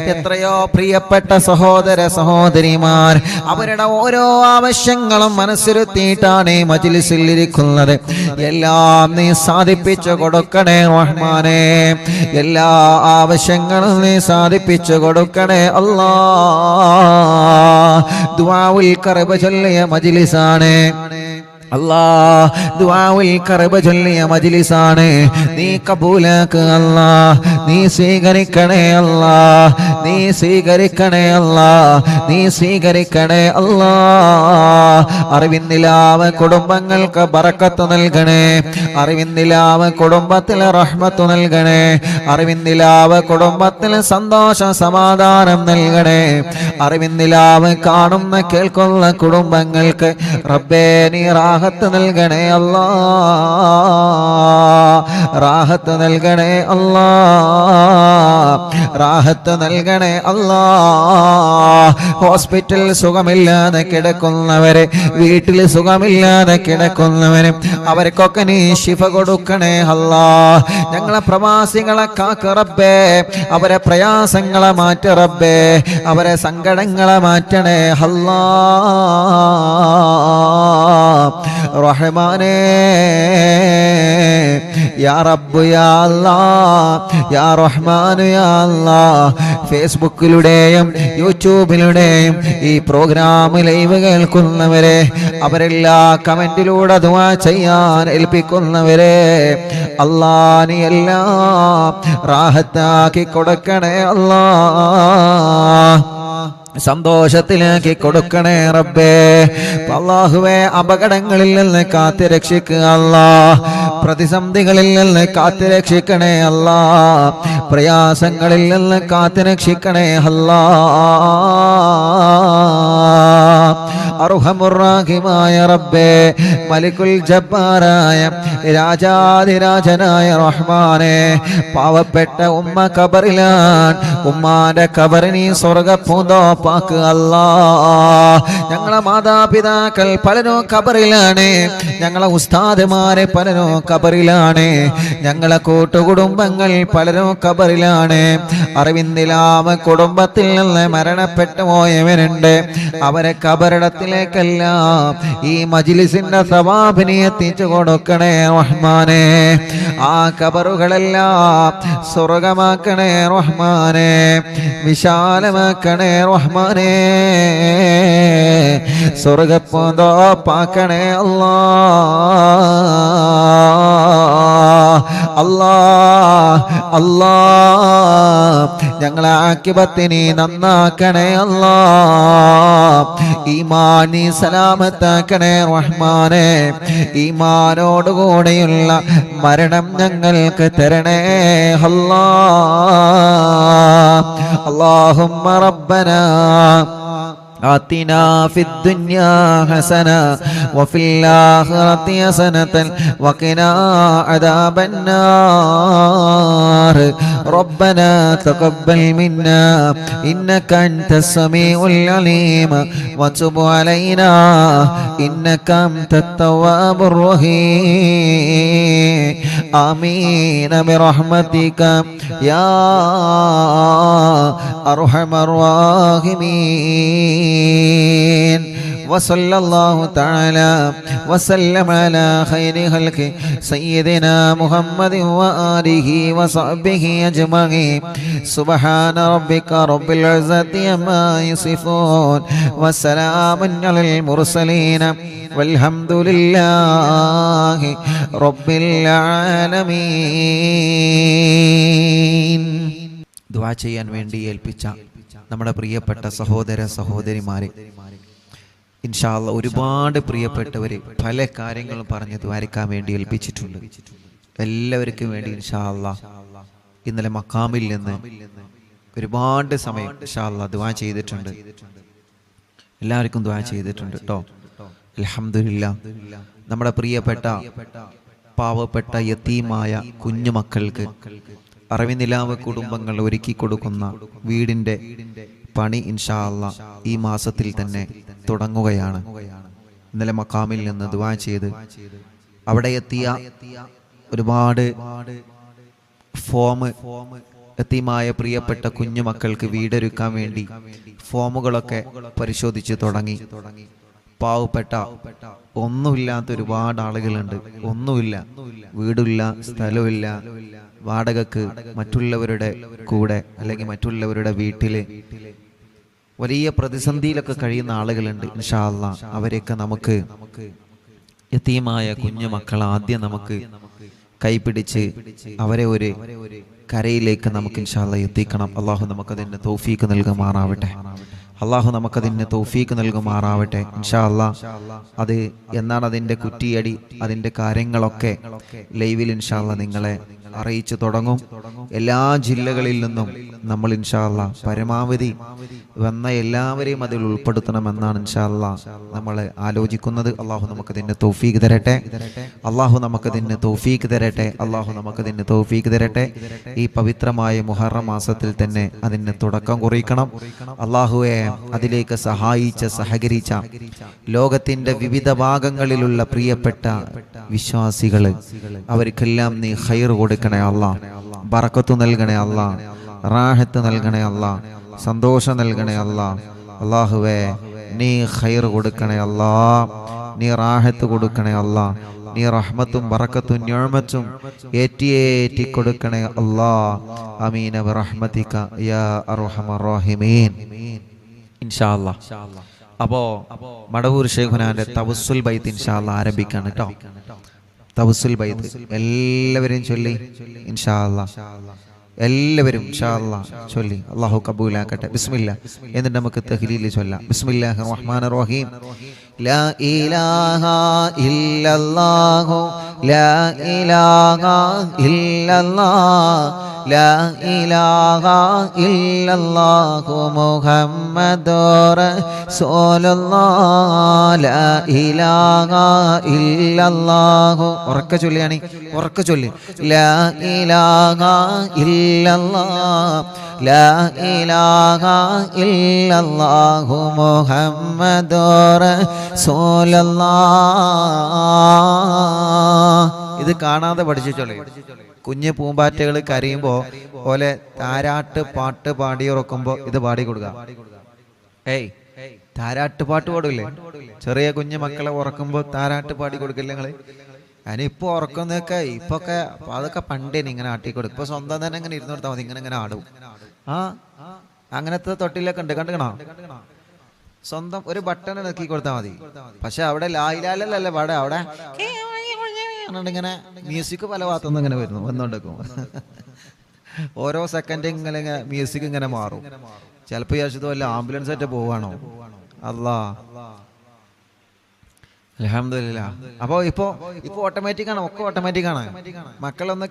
എത്രയോ പ്രിയപ്പെട്ട സഹോദര സഹോദരിമാർ അവരുടെ ഓരോ ആവശ്യങ്ങളും മനസ്സിരുത്തിയിട്ടാണ് ഈ മജ്ലിസിൽ ഇരിക്കുന്നത്. എല്ലാം നീ സാധിപ്പിച്ചു കൊടുക്കണേ റഹ്മാനേ. എല്ലാ ആവശ്യങ്ങളും നീ സാധിപ്പിച്ചു കൊടുക്കണേ അല്ലാ. ദുആഉൽ കർബ ചൊല്ലിയ മജ്ലിസാണ് അല്ലാ. ദുആഉൽ കർബ ചൊല്ലിയ മജ്ലിസാണ്. നീ കബൂലാക്ക് അല്ലാ. നീ സ്വീകരിക്കണേ അല്ലാ. നീ സ്വീകരിക്കണേ അല്ലാ. നീ സ്വീകരിക്കണേ അല്ലാ. അറിവിന്ദിലാവ് കുടുംബങ്ങൾക്ക് ബറക്കത്ത് നൽകണേ. അറിവിന്ദിലാവ് കുടുംബത്തിൽ റഹ്മത്ത് നൽകണേ. അറിവിന്ദിലാവ് കുടുംബത്തിൽ സന്തോഷ സമാധാനം നൽകണേ. അറിവിന്ദിലാവ് കാണുന്ന കേൾക്കുന്ന കുടുംബങ്ങൾക്ക് റബ്ബേ നീ റാഹത്ത് നൽകണേ അല്ലാ. റാഹത്ത് നൽകണേ അല്ലാ. റാഹത്ത് നൽകണേ അല്ലാ. ഹോസ്പിറ്റൽ സുഖമില്ലാതെ കിടക്കുന്നവരെ, വീട്ടിൽ സുഖമില്ലാതെ കിടക്കുന്നവരെ അവർക്കൊക്കെ നീ ശിഫ കൊടുക്കണേ അല്ലാ. ഞങ്ങളെ പ്രവാസികളെ കാക്ക് റബ്ബേ. അവരെ പ്രയാസങ്ങളെ മാറ്റ റബ്ബേ. അവരെ സങ്കടങ്ങളെ മാറ്റണേ അല്ലാ. റഹ്മാനേ യാ റബ്ബ് യാ അല്ലാഹ് യാ റഹ്മാൻ യാ അല്ലാഹ്. ഫേസ്ബുക്കിലൂടെയും യൂട്യൂബിലൂടെയും ഈ പ്രോഗ്രാം ലൈവ് കേൾക്കുന്നവരെ, അവരെല്ലാ കമന്റിലൂടെ ദുആ ചെയ്യാൻ ഏൽപ്പിക്കുന്നവരെ അല്ലാ നീ എല്ലാം റാഹത്താക്കി കൊടുക്കണേ അല്ലാ. സന്തോഷത്തിലാക്കി കൊടുക്കണേ റബ്ബേ. അല്ലാഹുവേ അപകടങ്ങളിൽ നിന്ന് കാത്ത് രക്ഷിക്കുക അല്ലാ. പ്രതിസന്ധികളിൽ നിന്ന് കാത്ത് രക്ഷിക്കണേ അല്ലാ. പ്രയാസങ്ങളിൽ നിന്ന് കാത്ത് രക്ഷിക്കണേ അല്ലാ. അർഹമുർ-റഹീമായ റബ്ബേ, മലിക്കുൽ ജബ്ബാറായ രാജാധിരാജനായ റഹ്മാനെ, പാവപ്പെട്ട ഉമ്മ ഖബറിലാൻ. ഉമ്മാന്റെ ഖബറിനെ സ്വർഗ്ഗപൂന്തോപ്പാക്ക് അല്ലാ. ഞങ്ങളെ മാതാപിതാക്കൾ പലരും ഖബറിലാണ്. ഞങ്ങളെ ഉസ്താദുമാരെ പലരും ഖബറിലാണ്. ഞങ്ങളെ കൂട്ടുകുടുംബങ്ങൾ പലരും ഖബറിലാണ്. അറിവിന്ദിലാമ കുടുംബത്തിൽ നിന്ന് മരണപ്പെട്ടു പോയവരുണ്ട്. അവരെ ഖബറിടത്തിലേക്കെല്ലാം ഈ മജ്ലിസിന്റെ സവാബിനെ എത്തിച്ചു കൊടുക്കണേ റഹ്മാനെ. ആ ഖബറുകളെല്ലാം സ്വർഗമാക്കണേ റഹ്മാനെ. വിശാലമാക്കണേ റഹ്മാനെ. സ്വർഗപ്പൂന്തോപ്പാക്കണേ അല്ലാ. അല്ലാ അല്ലാ ഞങ്ങളെ ആക്കിബത്തിനെ നന്നാക്കണേ അല്ലാ. ഈമാനി സലാമത്താക്കണേ റഹ്മാനെ. ഈമാനോടുകൂടെയുള്ള മരണം ഞങ്ങൾക്ക് തരണേ അല്ലാഹുമ്മ റബ്ബനാ آتنا في الدنيا حسنة وفي الآخرة حسنة وقنا عذاب النار ربنا تقبل منا إنك أنت السميع العليم وتب علينا إنك أنت التواب الرحيم آمين برحمتك يا أرحم الراحمين. وصلى الله تعالى وسلم على خير خلق سيدنا محمد وآله وصحبه أجمعين. سبحان ربك رب العزة عما يصفون وسلام على المرسلين والحمد لله رب العالمين. ദുആ ചെയ്യാൻ വേണ്ടി ഏൽപ്പിച്ച നമ്മുടെ പ്രിയപ്പെട്ട സഹോദര സഹോദരിമാരെ, ഇൻഷാ അല്ലാഹ് ഒരുപാട് പ്രിയപ്പെട്ടവര് പല കാര്യങ്ങളും പറഞ്ഞ് ദ്വാരക്കാൻ വേണ്ടി ഏൽപ്പിച്ചിട്ടുണ്ട്. എല്ലാവർക്കും വേണ്ടി ഇൻഷാ അല്ലാഹ് ഇന്നലെ മക്കാമിൽ നിന്ന് ഒരുപാട് സമയം ഇൻഷാ അല്ലാഹ് ദുആ ചെയ്തിട്ടുണ്ട്. എല്ലാവർക്കും ദുആ ചെയ്തിട്ടുണ്ട് കേട്ടോ. അൽഹംദുലില്ലാഹ്. നമ്മുടെ പ്രിയപ്പെട്ട പാവപ്പെട്ട യതീമായ കുഞ്ഞു മക്കൾക്ക് അറിവിനിലാവ് കുടുംബങ്ങൾ ഒരുക്കി കൊടുക്കുന്ന വീടിന്റെ പണി ഇൻഷാ അല്ലാഹ് ഈ മാസത്തിൽ തന്നെ തുടങ്ങുകയാണ്. ഇന്നലെ മക്കാമിൽ നിന്ന് ദുആ ചെയ്ത് അവിടെ എത്തിയ ഒരുപാട് ഫോം യതീമായ പ്രിയപ്പെട്ട കുഞ്ഞു മക്കൾക്ക് വീടൊരുക്കാൻ വേണ്ടി ഫോമുകളൊക്കെ പരിശോധിച്ച് തുടങ്ങി. പാവപ്പെട്ട ഒന്നുമില്ലാത്ത ഒരുപാട് ആളുകളുണ്ട്. ഒന്നുമില്ല, വീടില്ല, സ്ഥലമില്ല, വാടകക്ക് മറ്റുള്ളവരുടെ കൂടെ അല്ലെങ്കിൽ മറ്റുള്ളവരുടെ വീട്ടില് വലിയ പ്രതിസന്ധിയിലൊക്കെ കഴിയുന്ന ആളുകളുണ്ട്. ഇൻഷാ അല്ലാഹ് അവരെയൊക്കെ നമുക്ക് യതീമായ കുഞ്ഞു മക്കൾ ആദ്യം നമുക്ക് കൈപിടിച്ച് അവരെ ഒരു കരയിലേക്ക് നമുക്ക് ഇൻഷാ അല്ലാഹ് എത്തിക്കണം. അള്ളാഹു നമുക്കതിന് തൗഫീക്ക് നൽകുമാറാവട്ടെ. അള്ളാഹു നമുക്കതിന് തൗഫീക്ക് നൽകുമാറാവട്ടെ ഇൻഷാ അല്ലാഹ്. അത് എന്നാണ് അതിൻ്റെ കുറ്റിയടി, അതിൻ്റെ കാര്യങ്ങളൊക്കെ ലൈവിൽ ഇൻഷാ അല്ലാഹ് നിങ്ങളെ അറിയിച്ചു തുടങ്ങും. എല്ലാ ജില്ലകളിൽ നിന്നും നമ്മൾ ഇൻഷാ അല്ലാഹ് പരമാവധി വന്ന എല്ലാവരെയും അതിൽ ഉൾപ്പെടുത്തണമെന്നാണ് ഇൻഷാ അല്ലാഹ് നമ്മൾ ആലോചിക്കുന്നത്. അള്ളാഹു നമുക്കതിന് തൗഫീക്ക് തരട്ടെ. അള്ളാഹു നമുക്കതിന് തൗഫീക്ക് തരട്ടെ. അള്ളാഹു നമുക്കതിന് തൗഫീക്ക് തരട്ടെ. ഈ പവിത്രമായ മുഹറം മാസത്തിൽ തന്നെ അതിന് തുടക്കം കുറിക്കണം. അള്ളാഹുവെ അതിലേക്ക് സഹായിച്ച സഹകരിച്ച ലോകത്തിന്റെ വിവിധ ഭാഗങ്ങളിലുള്ള പ്രിയപ്പെട്ട വിശ്വാസികള് അവർക്കെല്ലാം നീ ഖൈർ കൊടുക്കണേ അല്ലാഹ്, ബറക്കത്ത് നൽകണേ അല്ലാഹ്, റാഹത്ത് നൽകണേ അല്ലാഹ്, സന്തോഷം നൽകണേ അല്ലാഹ്. അല്ലാഹുവേ നീ ഖൈർ കൊടുക്കണേ അല്ലാഹ്, നീ റാഹത്ത് കൊടുക്കണേ അല്ലാഹ്, നീ റഹ്മത്തും ബറക്കത്തും നിഅമത്തും ഏറ്റി കൊടുക്കണേ അല്ലാഹ്. ആമീന ബിറഹ്മതിക യാ അർഹമർ റഹീമീൻ ഇൻഷാ അല്ലാഹ്. അപ്പോ മടവൂർ ശൈഖുനാന്റെ തവസ്സുൽ ബൈത്ത് ഇൻഷാ അല്ലാഹ് ആരംഭിക്കാണ് കേട്ടോ. തവസ്സുൽ ബൈത്ത് എല്ലാവരും ചൊല്ലി ഇൻഷാ അല്ലാഹ്. എല്ലാവരും ഇൻഷാ അല്ലാഹ് ചൊല്ലി അല്ലാഹു കബൂലാക്കട്ടെ. ബിസ്മില്ലാഹ്. എന്നിട്ട് നമുക്ക് തഹ്ലീൽ ചൊല്ലാം. ബിസ്മില്ലാഹിർ റഹ്മാനിർ റഹീം. ലാ ഇലാഹ ഇല്ലല്ലാഹു ലാ ഇലാഹ ഇല്ലല്ലാഹ് ലാ ഇലാഹ ഇല്ലല്ലാഹു മുഹമ്മദുർ റസൂലുള്ളാഹ് ലാ ഇലാഹ ഇല്ലല്ലാഹു. ഉറക്കെ ചൊല്ലിയാണ്, ഉറക്കെ ചൊല്ലി. ലാ ഇലാഹ ഇല്ലല്ലാഹ് ലാ ഇലാഹ ഇല്ലല്ലാഹു മുഹമ്മദുർ റസൂലുള്ളാഹ്. ഇത് കാണാതെ പഠിച്ചു ചൊല്ലി. കുഞ്ഞ് പൂമ്പാറ്റകൾ കരയുമ്പോ പോലെ താരാട്ട് പാട്ട് പാടി ഉറക്കുമ്പോ ഇത് പാടി കൊടുക്കുക. ഏയ് താരാട്ട് പാട്ട് പാടില്ലേ? ചെറിയ കുഞ്ഞു മക്കളെ ഉറക്കുമ്പോ താരാട്ട് പാടി കൊടുക്കില്ല നിങ്ങള്? ഞാനിപ്പോ ഉറക്കുന്നൊക്കെ ഇപ്പൊക്കെ അതൊക്കെ പണ്ടേന് ഇങ്ങനെ ആട്ടി കൊടുക്കും. ഇപ്പൊ സ്വന്തം തന്നെ ഇങ്ങനെ ഇരുന്ന് കൊടുത്താൽ മതി, ഇങ്ങനെ ആടും. അങ്ങനത്തെ തൊട്ടിലൊക്കെ ഉണ്ട്, കണ്ടുകണോ? സ്വന്തം ഒരു ബട്ടൺ ഇറക്കി കൊടുത്താൽ മതി. പക്ഷെ അവിടെ ലായിലാലല്ലേ പാടെ, അവിടെ ഇങ്ങനെ മ്യൂസിക് പല ഭാഗത്തുനിന്ന് ഇങ്ങനെ വരുന്നു വന്നോണ്ടിരിക്കും. ഓരോ സെക്കൻഡ് ഇങ്ങനെ മ്യൂസിക് ഇങ്ങനെ മാറും. ചിലപ്പോൾ വിചാരിച്ചത് വല്ല ആംബുലൻസ് ആയിട്ട് പോവാണോ. അല്ലാ അൽഹംദുലില്ലാ. അപ്പോൾ ഇപ്പോൾ ഓട്ടോമാറ്റിക്കാണ്, ഒക്കെ ഓട്ടോമാറ്റിക്കാണ്. മക്കളൊന്ന്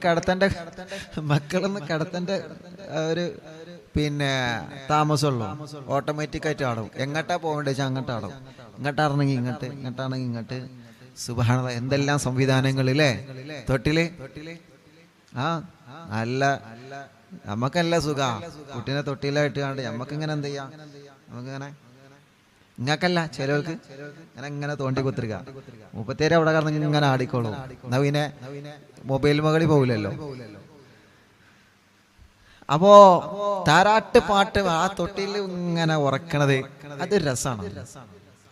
കിടത്തേണ്ട ഒരു പിന്നെ താമസമുള്ളൂ. ഓട്ടോമാറ്റിക്കായിട്ട് ആടും. എങ്ങോട്ടാ പോകേണ്ടത് വെച്ചാൽ അങ്ങോട്ട് ആടും. ഇങ്ങോട്ടാണെങ്കിൽ ഇങ്ങോട്ട്, ഇങ്ങോട്ടാണെങ്കിൽ ഇങ്ങോട്ട്. സുബ്ഹാനല്ലാഹ്, എന്തെല്ലാം സംവിധാനങ്ങളില്ലേ തൊട്ടില്. നല്ല നമുക്കല്ല സുഖ കുട്ടീനെ തൊട്ടിലായിട്ട് കണ്ട് നമ്മക്കിങ്ങനെ എന്ത് ചെയ്യാം, നമുക്കിങ്ങനെ ഇങ്ങക്കല്ല ചിലവർക്ക് ഇങ്ങനെ തോണ്ടി കുത്തിരിക്കുക. 37 അവിടെ കിടന്നെങ്കിൽ ഇങ്ങനെ ആടിക്കോളൂ. എന്നാ പിന്നെ മൊബൈൽ മകളിൽ പോകില്ലല്ലോ. അപ്പോ താരാട്ട് പാട്ട് ആ തൊട്ടിൽ ഇങ്ങനെ ഉറക്കണത് അതൊരു രസമാണ്,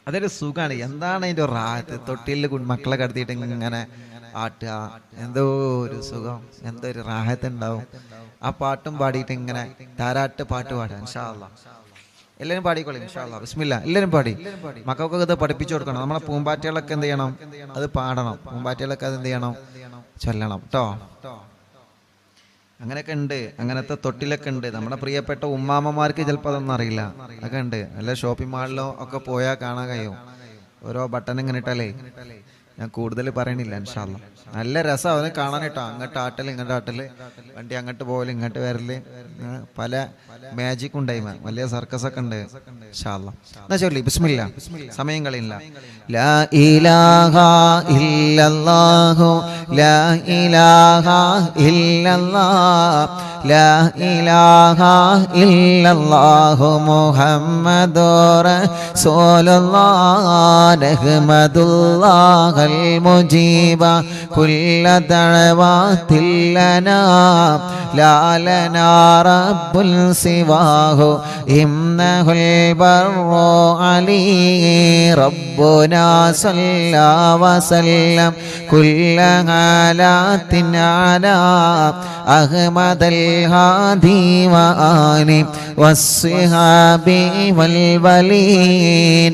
അതൊരു സുഖമാണ്. എന്താണ് അതിൻ്റെ റാഹത്ത്? തൊട്ടിൽ മക്കളെ കടത്തിയിട്ട് ഇങ്ങനെ ആട്ടുക, എന്തോ ഒരു സുഖം, എന്തോ ഒരു റാഹത്ത് ഉണ്ടാവും. ആ പാട്ടും പാടിയിട്ട് ഇങ്ങനെ താരാട്ട് പാട്ട് പാടുക. ഇൻഷാ അല്ലാഹ് എല്ലാവരും പാടിക്കോളി ഇൻഷാ അല്ലാഹ്. ബിസ്മില്ലാ. എല്ലാവരും പാടി. മക്കൾക്കൊക്കെ ഇത് പഠിപ്പിച്ചു കൊടുക്കണം. നമ്മളെ പൂമ്പാറ്റകളൊക്കെ എന്ത് ചെയ്യണം? അത് പാടണം. പൂമ്പാറ്റകളൊക്കെ അത് എന്ത് ചെയ്യണം? ചൊല്ലണം കേട്ടോ. അങ്ങനെയൊക്കെ ഉണ്ട്, അങ്ങനത്തെ തൊട്ടിലൊക്കെ ഉണ്ട്. നമ്മുടെ പ്രിയപ്പെട്ട ഉമ്മാമ്മമാർക്ക് ചിലപ്പോൾ അതൊന്നും അറിയില്ല. അതൊക്കെ ഉണ്ട്. നല്ല ഷോപ്പിംഗ് മാളിലോ ഒക്കെ പോയാൽ കാണാൻ കഴിയും. ഓരോ ബട്ടൺ ഇങ്ങനെ ഇട്ടാലേ. ഞാൻ കൂടുതൽ പറയണില്ല ഇൻഷാ അല്ലാഹ്. നല്ല രസമാണ് അവനെ കാണാൻ കേട്ടോ. അങ്ങോട്ട് ആട്ടല് ഇങ്ങോട്ട് ആട്ടല്, വണ്ടി അങ്ങോട്ട് പോകല് ഇങ്ങോട്ട് വരല്, പല മാജിക് ഉണ്ടായിമ, വലിയ സർക്കസ് ഒക്കെ ഉണ്ട് ഇൻഷാ അല്ലാഹ്. എന്നാ ചൊല്ലി ബിസ്മില്ലാ, സമയം കളയില്ല. ലാ ഇലാഹ ഇല്ലല്ലാഹു ലാ ഇലാഹ ഇല്ലല്ലാഹ് ലാ ഇലാഹ ഇല്ലല്ലാഹു മുഹമ്മദുർ റസൂലുള്ളാഹ് നഹ്മദുല്ലാഹൽ മുജീബ കുല്ല ദഅവാതിൽ ലനാ ലാ ലനാ റബ്ബുൽ സിവാഹു ഇന്നഹുൽ ബർറു അലീ റബ്ബുനാ സല്ലല്ലാ വസല്ലം കുല്ല ഹാലാത്തിൻ അലാ അഹ്മദൽ ഹാദി വആലി വസ്സിഹാബി വൽ വലി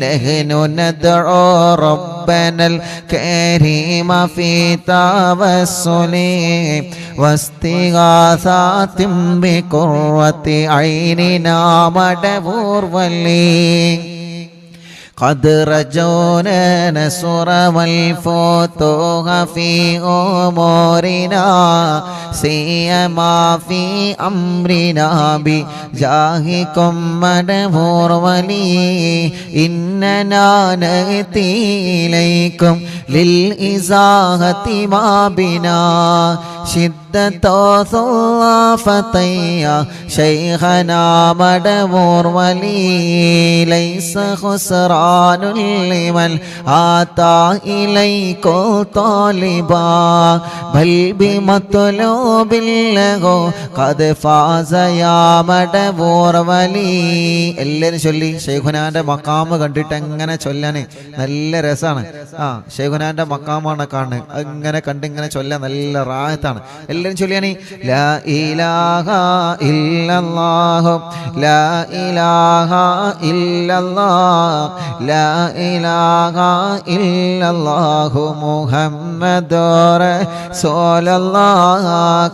നഹ്നു നദ്ഉ റബ്ബനൽ കരീമ ഫീ തവസ്സുലി വസ്തിഗാസാതിൻ ബിഖുർവത്തി ഐനിനാ മടവൂർ വലി قد رجونا نصر والفتوح في أمورنا سيما في أمرنا بجاهكم مدبور ولي إننا نأتي إليكم للإزاحة ما بنا شدة ثلافتي شيخنا مدبور ولي ليس خسران لمن آتى إليكم طالبا بل بمطلوب له قد فاز يا مدبور ولي. എല്ലാവരും ചൊല്ലി. ശൈഖുനാന്റെ മക്കാമ് കണ്ടിട്ട് എങ്ങനെ ചൊല്ലാന് നല്ല രസമാണ്. ശൈഖുനാന്റെ മക്കാമാണ് കാണുന്നത്. അങ്ങനെ കണ്ടിങ്ങനെ ചൊല്ലാൻ നല്ല റാഹത്താണ്. എല്ലാവരും ചൊല്ലിയാണ് ലാ ഇലാഹ ഇല്ലല്ലാഹു ലാ ഇലാഹ ഇല്ലല്ലാഹ് ലാ ഇലാഹ ഇല്ലല്ലാഹു മുഹമ്മദുർ റസൂലുള്ളാഹ്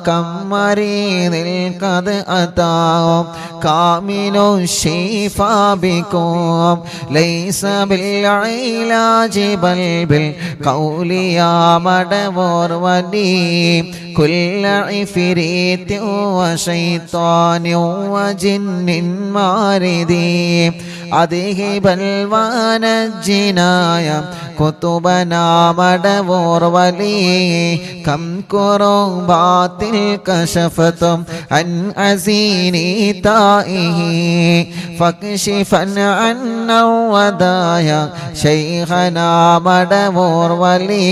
കമ്മരീനിൽ ഖദ് അതാഉ കാമിലു ശിഫാ ബികും ലൈസ ബിൽ ഇലാജി ബൽ ബിൽ ഖൗലി യാ മദവൂർ വലി كل عفريت وشيطان وجن مارد أذهب الوان الجنايا كتبنا مدبور ولي كم كربات كشفتم عن أزيني تائه فاكشفا عنا الودايا شيخنا مدبور ولي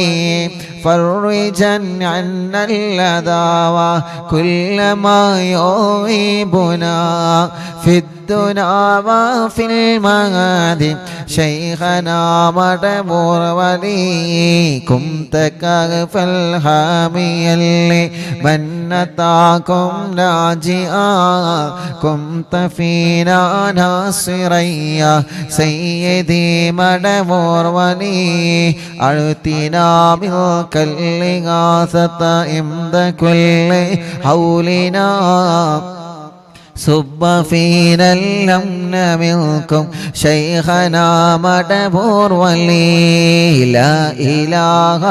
فرجا عنا الأذى وكل ما يغيبنا في الدنيا وفي المعاد شيخنا مدبور ولي كنت كغف الحامي اللي من أتاكم ناجئا كنت فينا ناصريا سيدي مدبور ولي أعطنا منك الإغاثة عند كل حولنا صب فينا الأمن منكم شيخنا مدبور ولي لا إله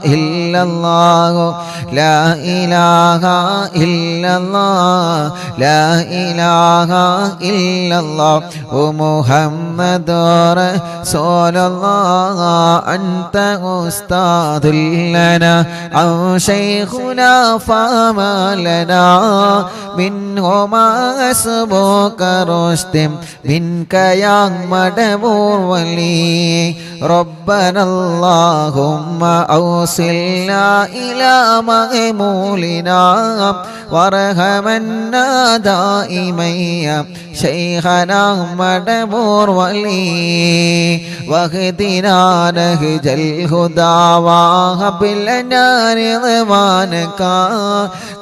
إلا الله لا إله إلا الله لا إله إلا الله ومحمد رسول الله أنت أستاذ لنا أو شيخنا فما لنا منهما أسبوك رشد منك يا مدبور ولي ربنا اللهم أوصلنا إلى مأمولنا وارحمنا دائما يا شيخنا مدبور ولي واهدنا نهج الهدى وهب لنا رضوانك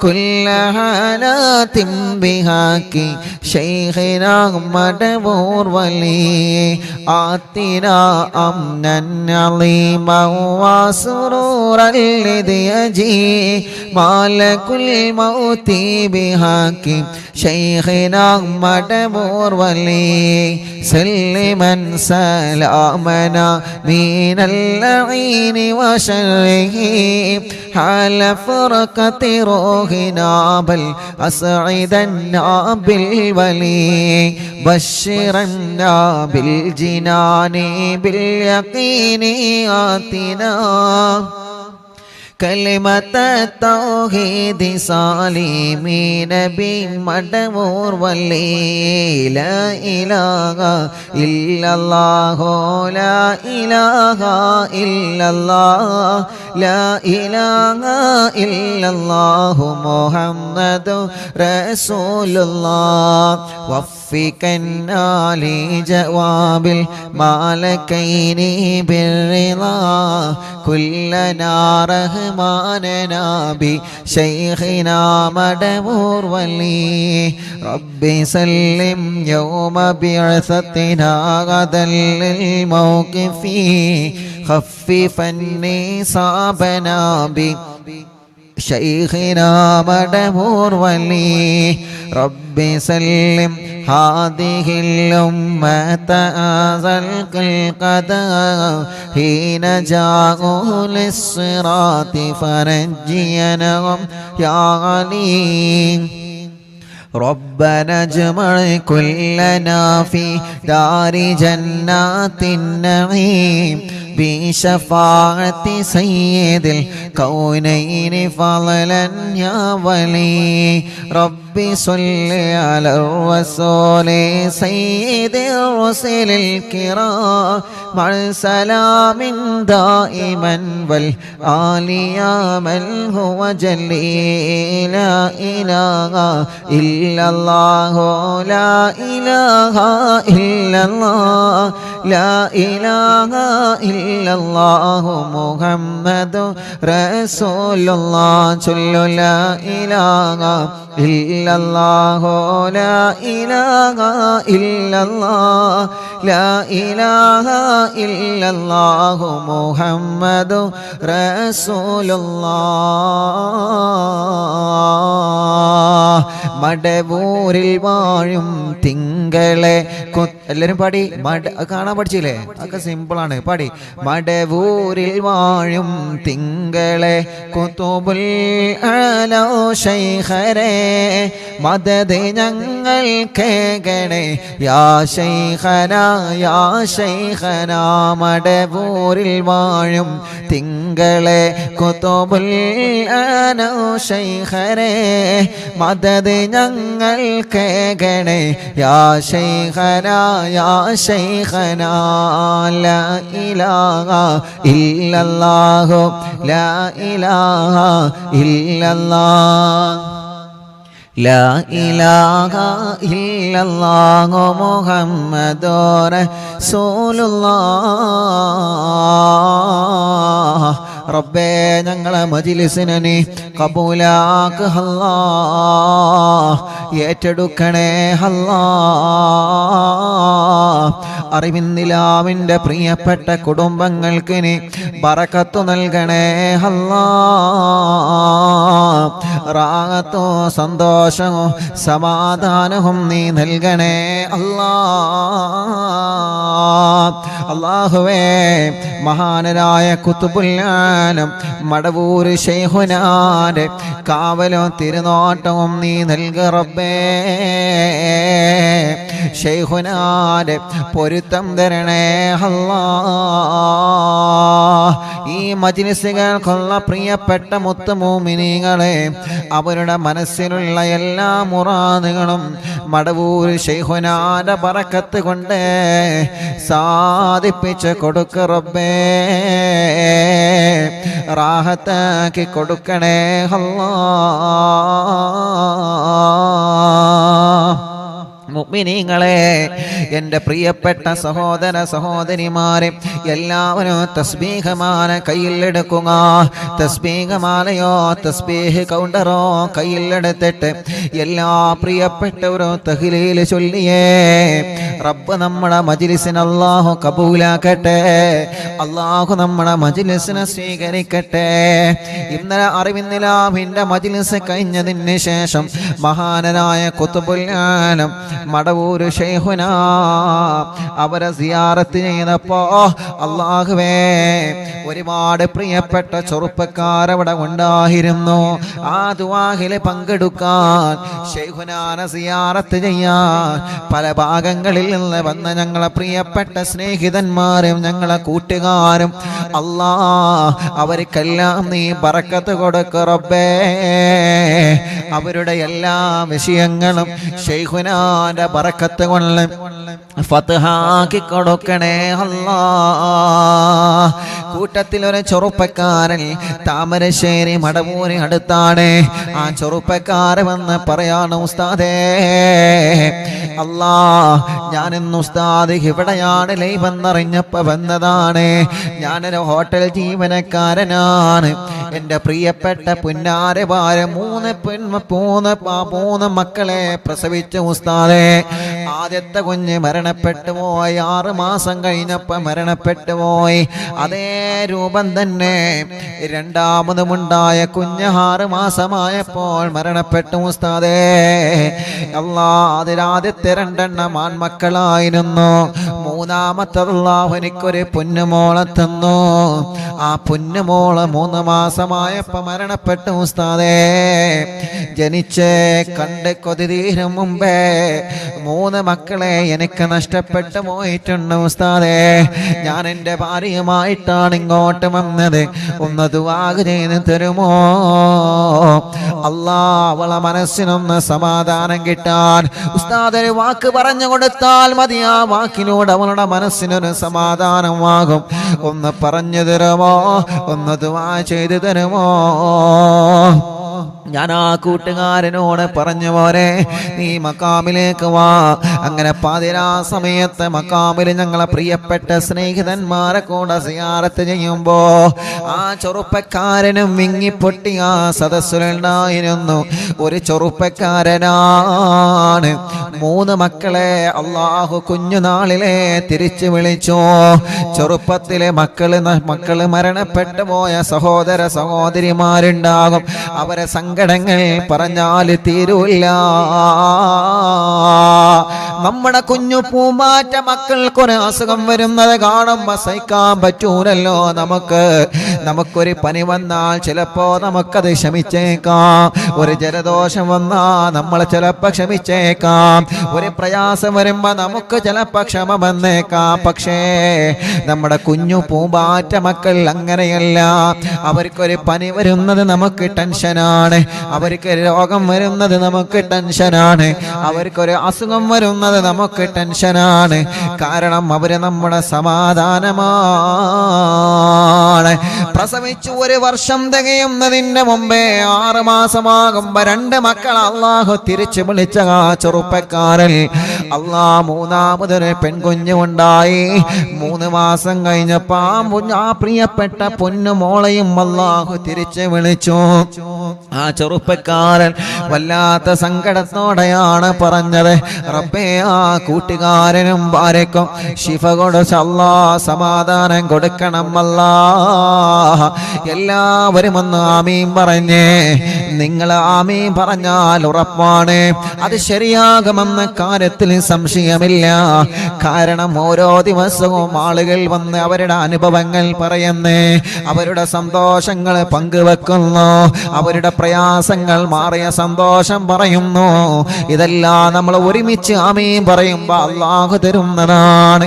كل حالات بحق شيخنا مدبور ولي آتنا أمنا عظيما وسرورا الذي يجي مالك الموت بحق شيخنا مدبور ولي سلما سلامنا من اللعين وشره حال فرقة روحنا بل أسعدنا بالولي بشرنا بالجنان باليقين آتنا كلمة التوحيد سالمين بمدبور ولي لا إله إلا الله لا إله إلا الله لا إله إلا الله محمد رسول الله وفقنا لجواب المالكين بالرضا كلنا رحماننا بشيخنا مدبور ولي ربي سلم يوم بعثتنا غدا للموقف خففني صابنا بشيخنا مدبور ولي ربي سلم هذه الأمة أزلق القدر حين جاءوا للصراط فرجينهم يا عليم ربنا اجمع كلنا في دار جنات النعيم بشفاعة سيد الكونين فضلا يا ولي ربي صل على الرسول سيد الرسل الكرام مع سلام دائما والآل يا من هو جلي لا إله إلا الله لا إله إلا الله لا إله إلا الله محمد رسول الله صلى لا إله إلا الله لا إله إلا الله لا إله إلا الله محمد رسول الله മടവൂരിൽ വാഴും തിങ്കളെ എല്ലാവരും പാടി കാണാൻ പഠിച്ചില്ലേ ഒക്കെ സിമ്പിളാണ് പാടി മടവൂരിൽ വാഴും തിങ്കളെ കുതുബുൽ ആലോ ശൈഖരേ മദദ് ഞങ്ങൾ കേകണേ യാ ശൈഖന മടവൂരിൽ വാഴും തിങ്കളെ കുതുബുൽ ആലോ ശൈഖരേ മദദ് ഞങ്ങൾ കേകണേ യാ ശൈഖന ലാ ഇലാഹ ഇല്ലല്ലാഹു ലാ ഇലാഹ ഇല്ലല്ലാഹ് ലാ ഇലാഹ ഇല്ലല്ലാഹു മുഹമ്മദുർ റസൂലുള്ളാഹ് റബ്ബേ ഞങ്ങളെ മജ്ലിസിനെ നീ കബൂലാക്ക് അല്ലാഹ് ഏറ്റെടുക്കണേ അല്ലാ. അറിവിന്നിലാവിൻ്റെ പ്രിയപ്പെട്ട കുടുംബങ്ങൾക്ക് നീ ബറക്കത്ത് നൽകണേ അല്ലാ. റാഹത്തോ സന്തോഷമോ സമാധാനവും നീ നൽകണേ അല്ലാ. അല്ലാഹുവേ, മഹാനരായ ഖുത്ബുൽ ആലം മടവൂര് ശൈഖുനാന്റെ കാവലും തിരുനോട്ടവും നീ നൽക റബ്ബേ. ശൈഖുനാന്റെ പൊരുത്തം തരണേ അല്ലാ. ഈ മജ്‌ലിസുകൾക്കുള്ള പ്രിയപ്പെട്ട മുത്തുമൂമിനീങ്ങളെ, അവരുടെ മനസ്സിലുള്ള എല്ലാ മുറാദുകളും മടവൂര് ശൈഖുനാന്റെ ബറക്കത്ത് കൊണ്ട് സാധിപ്പിച്ച് കൊടുക്ക റബ്ബേ. റാഹത്താക്കി കൊടുക്കണേ അല്ലാ. മുഅ്മിനീങ്ങളെ, എൻ്റെ പ്രിയപ്പെട്ട സഹോദര സഹോദരിമാരെ, എല്ലാവരും തസ്ബീഹമാല കയ്യിലെടുക്കുക. തസ്ബീഹമാലയോ തസ്ബീഹ് കൗണ്ടറോ കയ്യിലെടുത്തിട്ട് എല്ലാ പ്രിയപ്പെട്ടവരും തഹ്ലീൽ ചൊല്ലിയേ. റബ്ബ് നമ്മുടെ മജ്‌ലിസിനെ അല്ലാഹു കബൂലാക്കട്ടെ. അല്ലാഹു നമ്മുടെ മജ്‌ലിസിനെ സ്വീകരിക്കട്ടെ. ഇന്നലെ അറിവിന്നിലാവിൻ്റെ മജ്‌ലിസ് കഴിഞ്ഞതിന് ശേഷം മഹാനരായ ഖുത്ബുൽ ആലം മടവൂര് ശൈഖുനാ അവരെ സിയാറത്ത് ചെയ്തപ്പോ അല്ലാഹുവേ, ഒരുപാട് പ്രിയപ്പെട്ട ചെറുപ്പക്കാരവിടെ ഉണ്ടായിരുന്നു. ആ ദുആഹിൽ പങ്കെടുക്കാൻ, ശൈഖുനാനെ സിയാറത്ത് ചെയ്യാൻ പല ഭാഗങ്ങളിൽ നിന്ന് വന്ന ഞങ്ങളെ പ്രിയപ്പെട്ട സ്നേഹിതന്മാരും ഞങ്ങളെ കൂട്ടുകാരും, അല്ലാ, അവർക്കെല്ലാം നീ ബറക്കത്ത് കൊടുക്ക റബ്ബേ. അവരുടെ എല്ലാ വിഷയങ്ങളും ശൈഖുനാന്റെ ബറക്കത്ത് കൊണ്ട് ഫത്ഹാക്കി കൊടുക്കണേ അല്ലാ. കൂട്ടത്തിൽ ഒരു ചെറുപ്പക്കാരൻ താമരശ്ശേരി മടവൂര് അടുത്താണ്. ആ ചെറുപ്പക്കാരൻ വന്ന് പറയാണ്, ഉസ്താദേ, അല്ലാ, ഞാനിന്ന് ഉസ്താദ് ഇവിടെയാണ് ലൈവെന്നറിഞ്ഞപ്പോ വന്നതാണ്. ഞാനൊരു ഹോട്ടൽ ജീവനക്കാരനാണ്. എൻ്റെ പ്രിയപ്പെട്ട പുന്നാരെ ഭാര്യ മൂന്ന് മക്കളെ പ്രസവിച്ച ഉസ്താദേ. ആദ്യത്തെ കുഞ്ഞ് മരണപ്പെട്ടു പോയി, 6 മാസം കഴിഞ്ഞപ്പോൾ മരണപ്പെട്ടു പോയി. അതേ രൂപം തന്നെ രണ്ടാമതുമുണ്ടായ കുഞ്ഞ് 6 മാസമായപ്പോൾ മരണപ്പെട്ടു ഉസ്താദേ. അല്ലാ, അതിലാദ്യത്തെ 2 ആൺമക്കളായിരുന്നു. മൂന്നാമത്തെ അല്ലാഹു എനിക്കൊരു പൊന്നുമോളെ തന്നു. ആ പൊന്നുമോള് 3 മാസമായപ്പോൾ മരണപ്പെട്ടു ഉസ്താദേ. ജനിച്ച് കണ്ട് കൊതി തീരും മുമ്പേ 3 മക്കളെ എനിക്ക് നഷ്ടപ്പെട്ടു പോയിട്ടുണ്ട് ഉസ്താദേ. ഞാൻ എൻ്റെ ഭാര്യയുമായിട്ടാണ് ഇങ്ങോട്ട് വന്നത്. ഒന്ന് ദുആ ചെയ്ത് തരുമോ അല്ലാ? അവളെ മനസ്സിനൊന്ന് സമാധാനം കിട്ടാൻ ഉസ്താദ് ഒരു വാക്ക് പറഞ്ഞു കൊടുത്താൽ മതി. ആ വാക്കിലൂടെ അവളുടെ മനസ്സിനൊരു സമാധാനമാകും. ഒന്ന് പറഞ്ഞു തരുമോ? ഒന്ന് ദുആ ചെയ്ത് തരുമോ? ഞാൻ ആ കൂട്ടുകാരനോട് പറഞ്ഞു, പോരെ, നീ മക്കാമിലേക്ക് വാ. അങ്ങനെ പാതിരാ സമയത്ത് മക്കാമിൽ ഞങ്ങളെ പ്രിയപ്പെട്ട സ്നേഹിതന്മാരെ കൂടെ സിയാറത്ത് ചെയ്യുമ്പോ ആ ചെറുപ്പക്കാരനും വിങ്ങിപ്പൊട്ടി ആ സദസ്സിലുണ്ടായിരുന്നു. ഒരു ചെറുപ്പക്കാരനാണ്. 3 മക്കളെ അല്ലാഹു കുഞ്ഞുനാളിലെ തിരിച്ചു വിളിച്ചു. ചെറുപ്പത്തിലെ മക്കള് മരണപ്പെട്ടു പോയ സഹോദര സഹോദരിമാരുണ്ടാകും. അവരെ സങ്കടങ്ങൾ പറഞ്ഞാൽ തീരൂല്ല. നമ്മുടെ കുഞ്ഞു പൂമാറ്റ മക്കൾക്കൊരു അസുഖം വരുന്നത് കാണുമ്പോൾ സഹിക്കാൻ പറ്റൂലല്ലോ. നമുക്കൊരു പനി വന്നാൽ ചിലപ്പോ നമുക്കത് ക്ഷമിച്ചേക്കാം. ഒരു ജലദോഷം വന്നാൽ നമ്മൾ ചിലപ്പോൾ ക്ഷമിച്ചേക്കാം. ഒരു പ്രയാസം വരുമ്പോ നമുക്ക് ചിലപ്പോൾ ക്ഷമ വന്നേക്കാം. പക്ഷേ നമ്മുടെ കുഞ്ഞു പൂമ്പാറ്റ മക്കൾ അങ്ങനെയല്ല. അവർക്കൊരു പനി വരുന്നത് നമുക്ക് ടെൻഷനാണ്. അവർക്ക് രോഗം വരുന്നത് നമുക്ക് ടെൻഷനാണ്. അവർക്കൊരു അസുഖം വരുന്നത് നമുക്ക് ടെൻഷനാണ്. കാരണം അവര് നമ്മുടെ സമാധാനമാണ്. പ്രസവിച്ചു 1 വർഷം തികയുന്നതിന്റെ മുമ്പേ 6 മാസമാകുമ്പോ 2 മക്കൾ അല്ലാഹു തിരിച്ചു വിളിച്ച ആ ചെറുപ്പക്കാരൻ അല്ലാ മൂന്നാമതൊരു പെൺകുഞ്ഞ് ഉണ്ടായി. 3 മാസം കഴിഞ്ഞപ്പോ ആ പ്രിയപ്പെട്ട പൊന്നുമോളെയും അല്ലാഹു തിരിച്ചു വിളിച്ചു. ആ ചെറുപ്പക്കാരൻ വല്ലാത്ത സങ്കടത്തോടെയാണ് പറഞ്ഞത്, റബ്ബേ ആ കൂട്ടുകാരനും ഭാര്യക്കും ശിഫ കൊടുത്തല്ലാ, സമാധാനം കൊടുക്കണം അല്ലാ. എല്ലാവരും ഒന്ന് ആമീൻ പറഞ്ഞേ. നിങ്ങൾ ആമീൻ പറഞ്ഞാൽ ഉറപ്പാണ് അത് ശരിയാകുമെന്ന കാര്യത്തിൽ സംശയമില്ല. കാരണം ഓരോ ദിവസവും ആളുകൾ വന്ന് അവരുടെ അനുഭവങ്ങൾ പറയുന്നു, അവരുടെ സന്തോഷങ്ങൾ പങ്കുവെക്കുന്നു, അവരുടെ പ്രയാസങ്ങൾ മാറിയ സന്തോഷം പറയുന്നു. ഇതെല്ലാം നമ്മൾ ഒരുമിച്ച് ആമീൻ പറയുമ്പോൾ അല്ലാഹു തരുന്നതാണ്.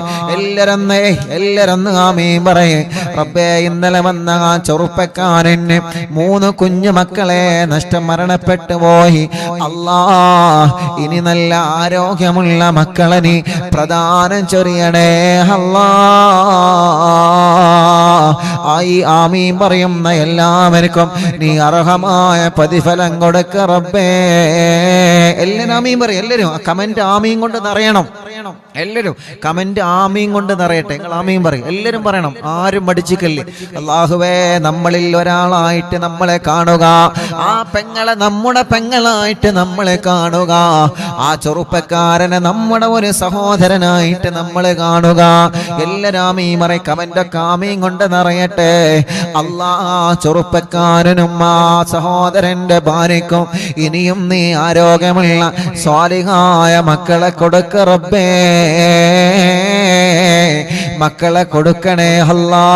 എല്ലാരും ആമീൻ പറയും. റബ്ബേ, ഇന്നലെ വന്ന ആ ചെറുപ്പക്കാരന് 3 കുഞ്ഞു മക്കളെ മരണപ്പെട്ടു പോയി. അല്ലാ, ഇനി നല്ല ആരോഗ്യമുള്ള മക്കളെ നീ പ്രദാനം ചൊരിയണേ അല്ലാ. ആയി ആമീൻ പറയുന്ന എല്ലാവർക്കും നീ അർഹമായ പ്രതിഫലം കൊടുക്ക റബ്ബേ. എല്ലാവരും ആമീൻ പറയും. എല്ലാവരും കമന്റ് ആമീൻ കൊണ്ട് നിറയണം. എല്ലാവരും കമന്റ് ആമീൻ കൊണ്ട് നിറയട്ടെ. നിങ്ങൾ ആമീൻ പറയും. എല്ലാവരും പറയണം, ആരും മടിച്ചിക്കല്ലേ. അല്ലാഹുവേ, നമ്മളിൽ ഒരാളായിട്ട് നമ്മളെ കാണുക, ആ പെങ്ങളെ നമ്മുടെ പെങ്ങളായിട്ട് നമ്മളെ കാണുക, ആ ചെറുപ്പക്കാരനെ നമ്മുടെ ഒരു സഹോദരനായിട്ട് നമ്മളെ കാണുക. എല്ലാവരും ആമീൻ പറയും. കമന്റൊക്കെ ആമീൻ കൊണ്ട് നിറയട്ടെ. അല്ലാ, ചെറുപ്പക്കാരനും ആ സഹോദരന്റെ ഭാര്യക്കും ഇനിയും നീ ആരോഗ്യമുള്ള സ്വാലിഹായ മക്കളെ കൊടുക്ക റബ്ബേ. മക്കളെ കൊടുക്കണേ അല്ലാ,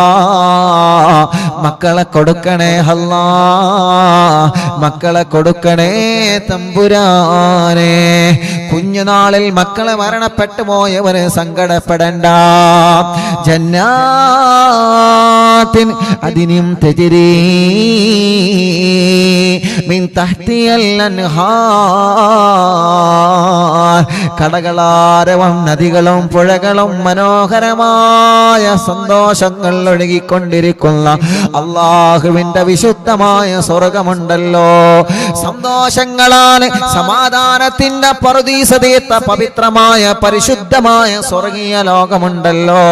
മക്കളെ കൊടുക്കണേ അല്ലാ, മക്കളെ കൊടുക്കണേ തമ്പുരാനെ. കുഞ്ഞുനാളിൽ മക്കളെ മരണപ്പെട്ടു പോയവര് സങ്കടപ്പെടണ്ട. ജന്നാത്തിൻ അദിനിം തജ്രീ മിൻ തഹ്തിയൽ അൻഹാർ, കടകളാരവം നദികളും പുഴകളും മനോഹരമായ സന്തോഷങ്ങൾ ഒഴുകിക്കൊണ്ടിരിക്കുന്ന അല്ലാഹുവിന്റെ വിശുദ്ധമായ സ്വർഗമുണ്ടല്ലോ. സന്തോഷങ്ങളാൽ സമാധാനത്തിന്റെ പറുദീസതീത്ത പവിത്രമായ പരിശുദ്ധമായ സ്വർഗീയ ലോകമുണ്ടല്ലോ.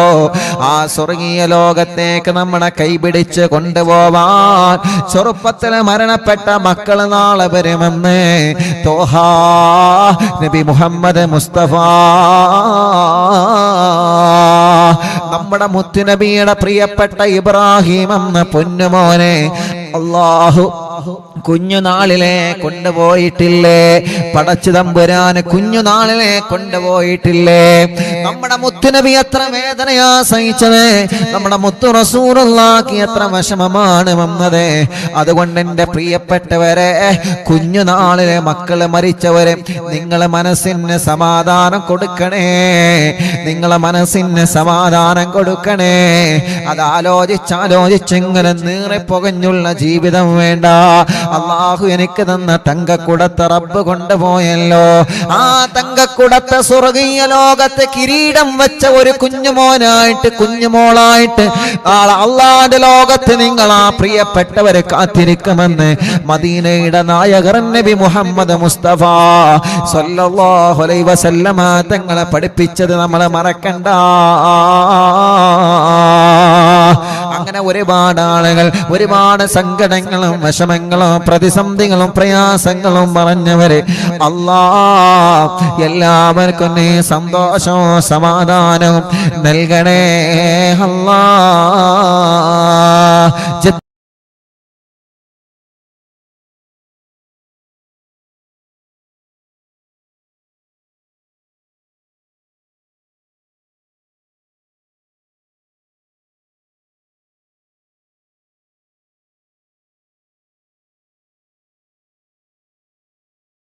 ആ സ്വർഗീയ ലോകത്തേക്ക് നമ്മളെ കൈപിടിച്ച് കൊണ്ടുപോവാൻ ചെറുപ്പത്തിൽ മരണപ്പെട്ട മക്കൾ നാളെ വരുമെന്ന് തോഹാ നബി മുഹമ്മദ് മുസ്തഫ, നമ്മുടെ മുത്തുനബിയുടെ പ്രിയപ്പെട്ട ഇബ്രാഹിം എന്ന പൊന്നുമോനെ അല്ലാഹു കുഞ്ഞുനാളിലെ കൊണ്ടുപോയിട്ടില്ലേ? പടച്ചു തമ്പുരാന് കുഞ്ഞുനാളിലെ കൊണ്ടുപോയിട്ടില്ലേ? നമ്മുടെ മുത്തുനബി എത്ര വേദനയാ സഹിച്ചത്, നമ്മുടെ മുത്തു റസൂലുള്ളാഹിക്ക് എത്ര വിഷമമാണ് വന്നത്. അതുകൊണ്ട് എൻ്റെ പ്രിയപ്പെട്ടവരെ, കുഞ്ഞുനാളിലെ മക്കള് മരിച്ചവരെ നിങ്ങളെ മനസ്സിന് സമാധാനം കൊടുക്കണേ, നിങ്ങളെ മനസ്സിന് സമാധാനം കൊടുക്കണേ. അത് ആലോചിച്ചിങ്ങനെ നീറെ പുകഞ്ഞുള്ള ജീവിതം വേണ്ട. അല്ലാഹു എനിക്ക് തന്ന തങ്കക്കുടത്തെ റബ്ബ് കൊണ്ടുപോയല്ലോ. ആ തങ്കക്കുടത്തെ സ്വർഗീയ ലോകത്ത് കിരീടം വെച്ച ഒരു കുഞ്ഞുമോനായിട്ട് കുഞ്ഞുമോളായിട്ട് നാളെ അല്ലാഹുവിന്റെ ലോകത്ത് നിങ്ങൾ ആ പ്രിയപ്പെട്ടവരെ കാത്തിരിക്കുമെന്ന് മദീനയുടെ നായകർ നബി മുഹമ്മദ് മുസ്തഫ സല്ലല്ലാഹു അലൈഹി വസല്ലമ തങ്ങളെ പഠിപ്പിച്ചത് നമ്മളെ മറക്കണ്ട. അങ്ങനെ ഒരുപാട് ആളുകൾ ഒരുപാട് സങ്കടങ്ങളും വിഷമങ്ങളും പ്രതിസന്ധികളും പ്രയാസങ്ങളും പറഞ്ഞവരെ അല്ലാഹ് എല്ലാവർക്കും നീ സന്തോഷവും സമാധാനവും നൽകണേ അല്ലാഹ്.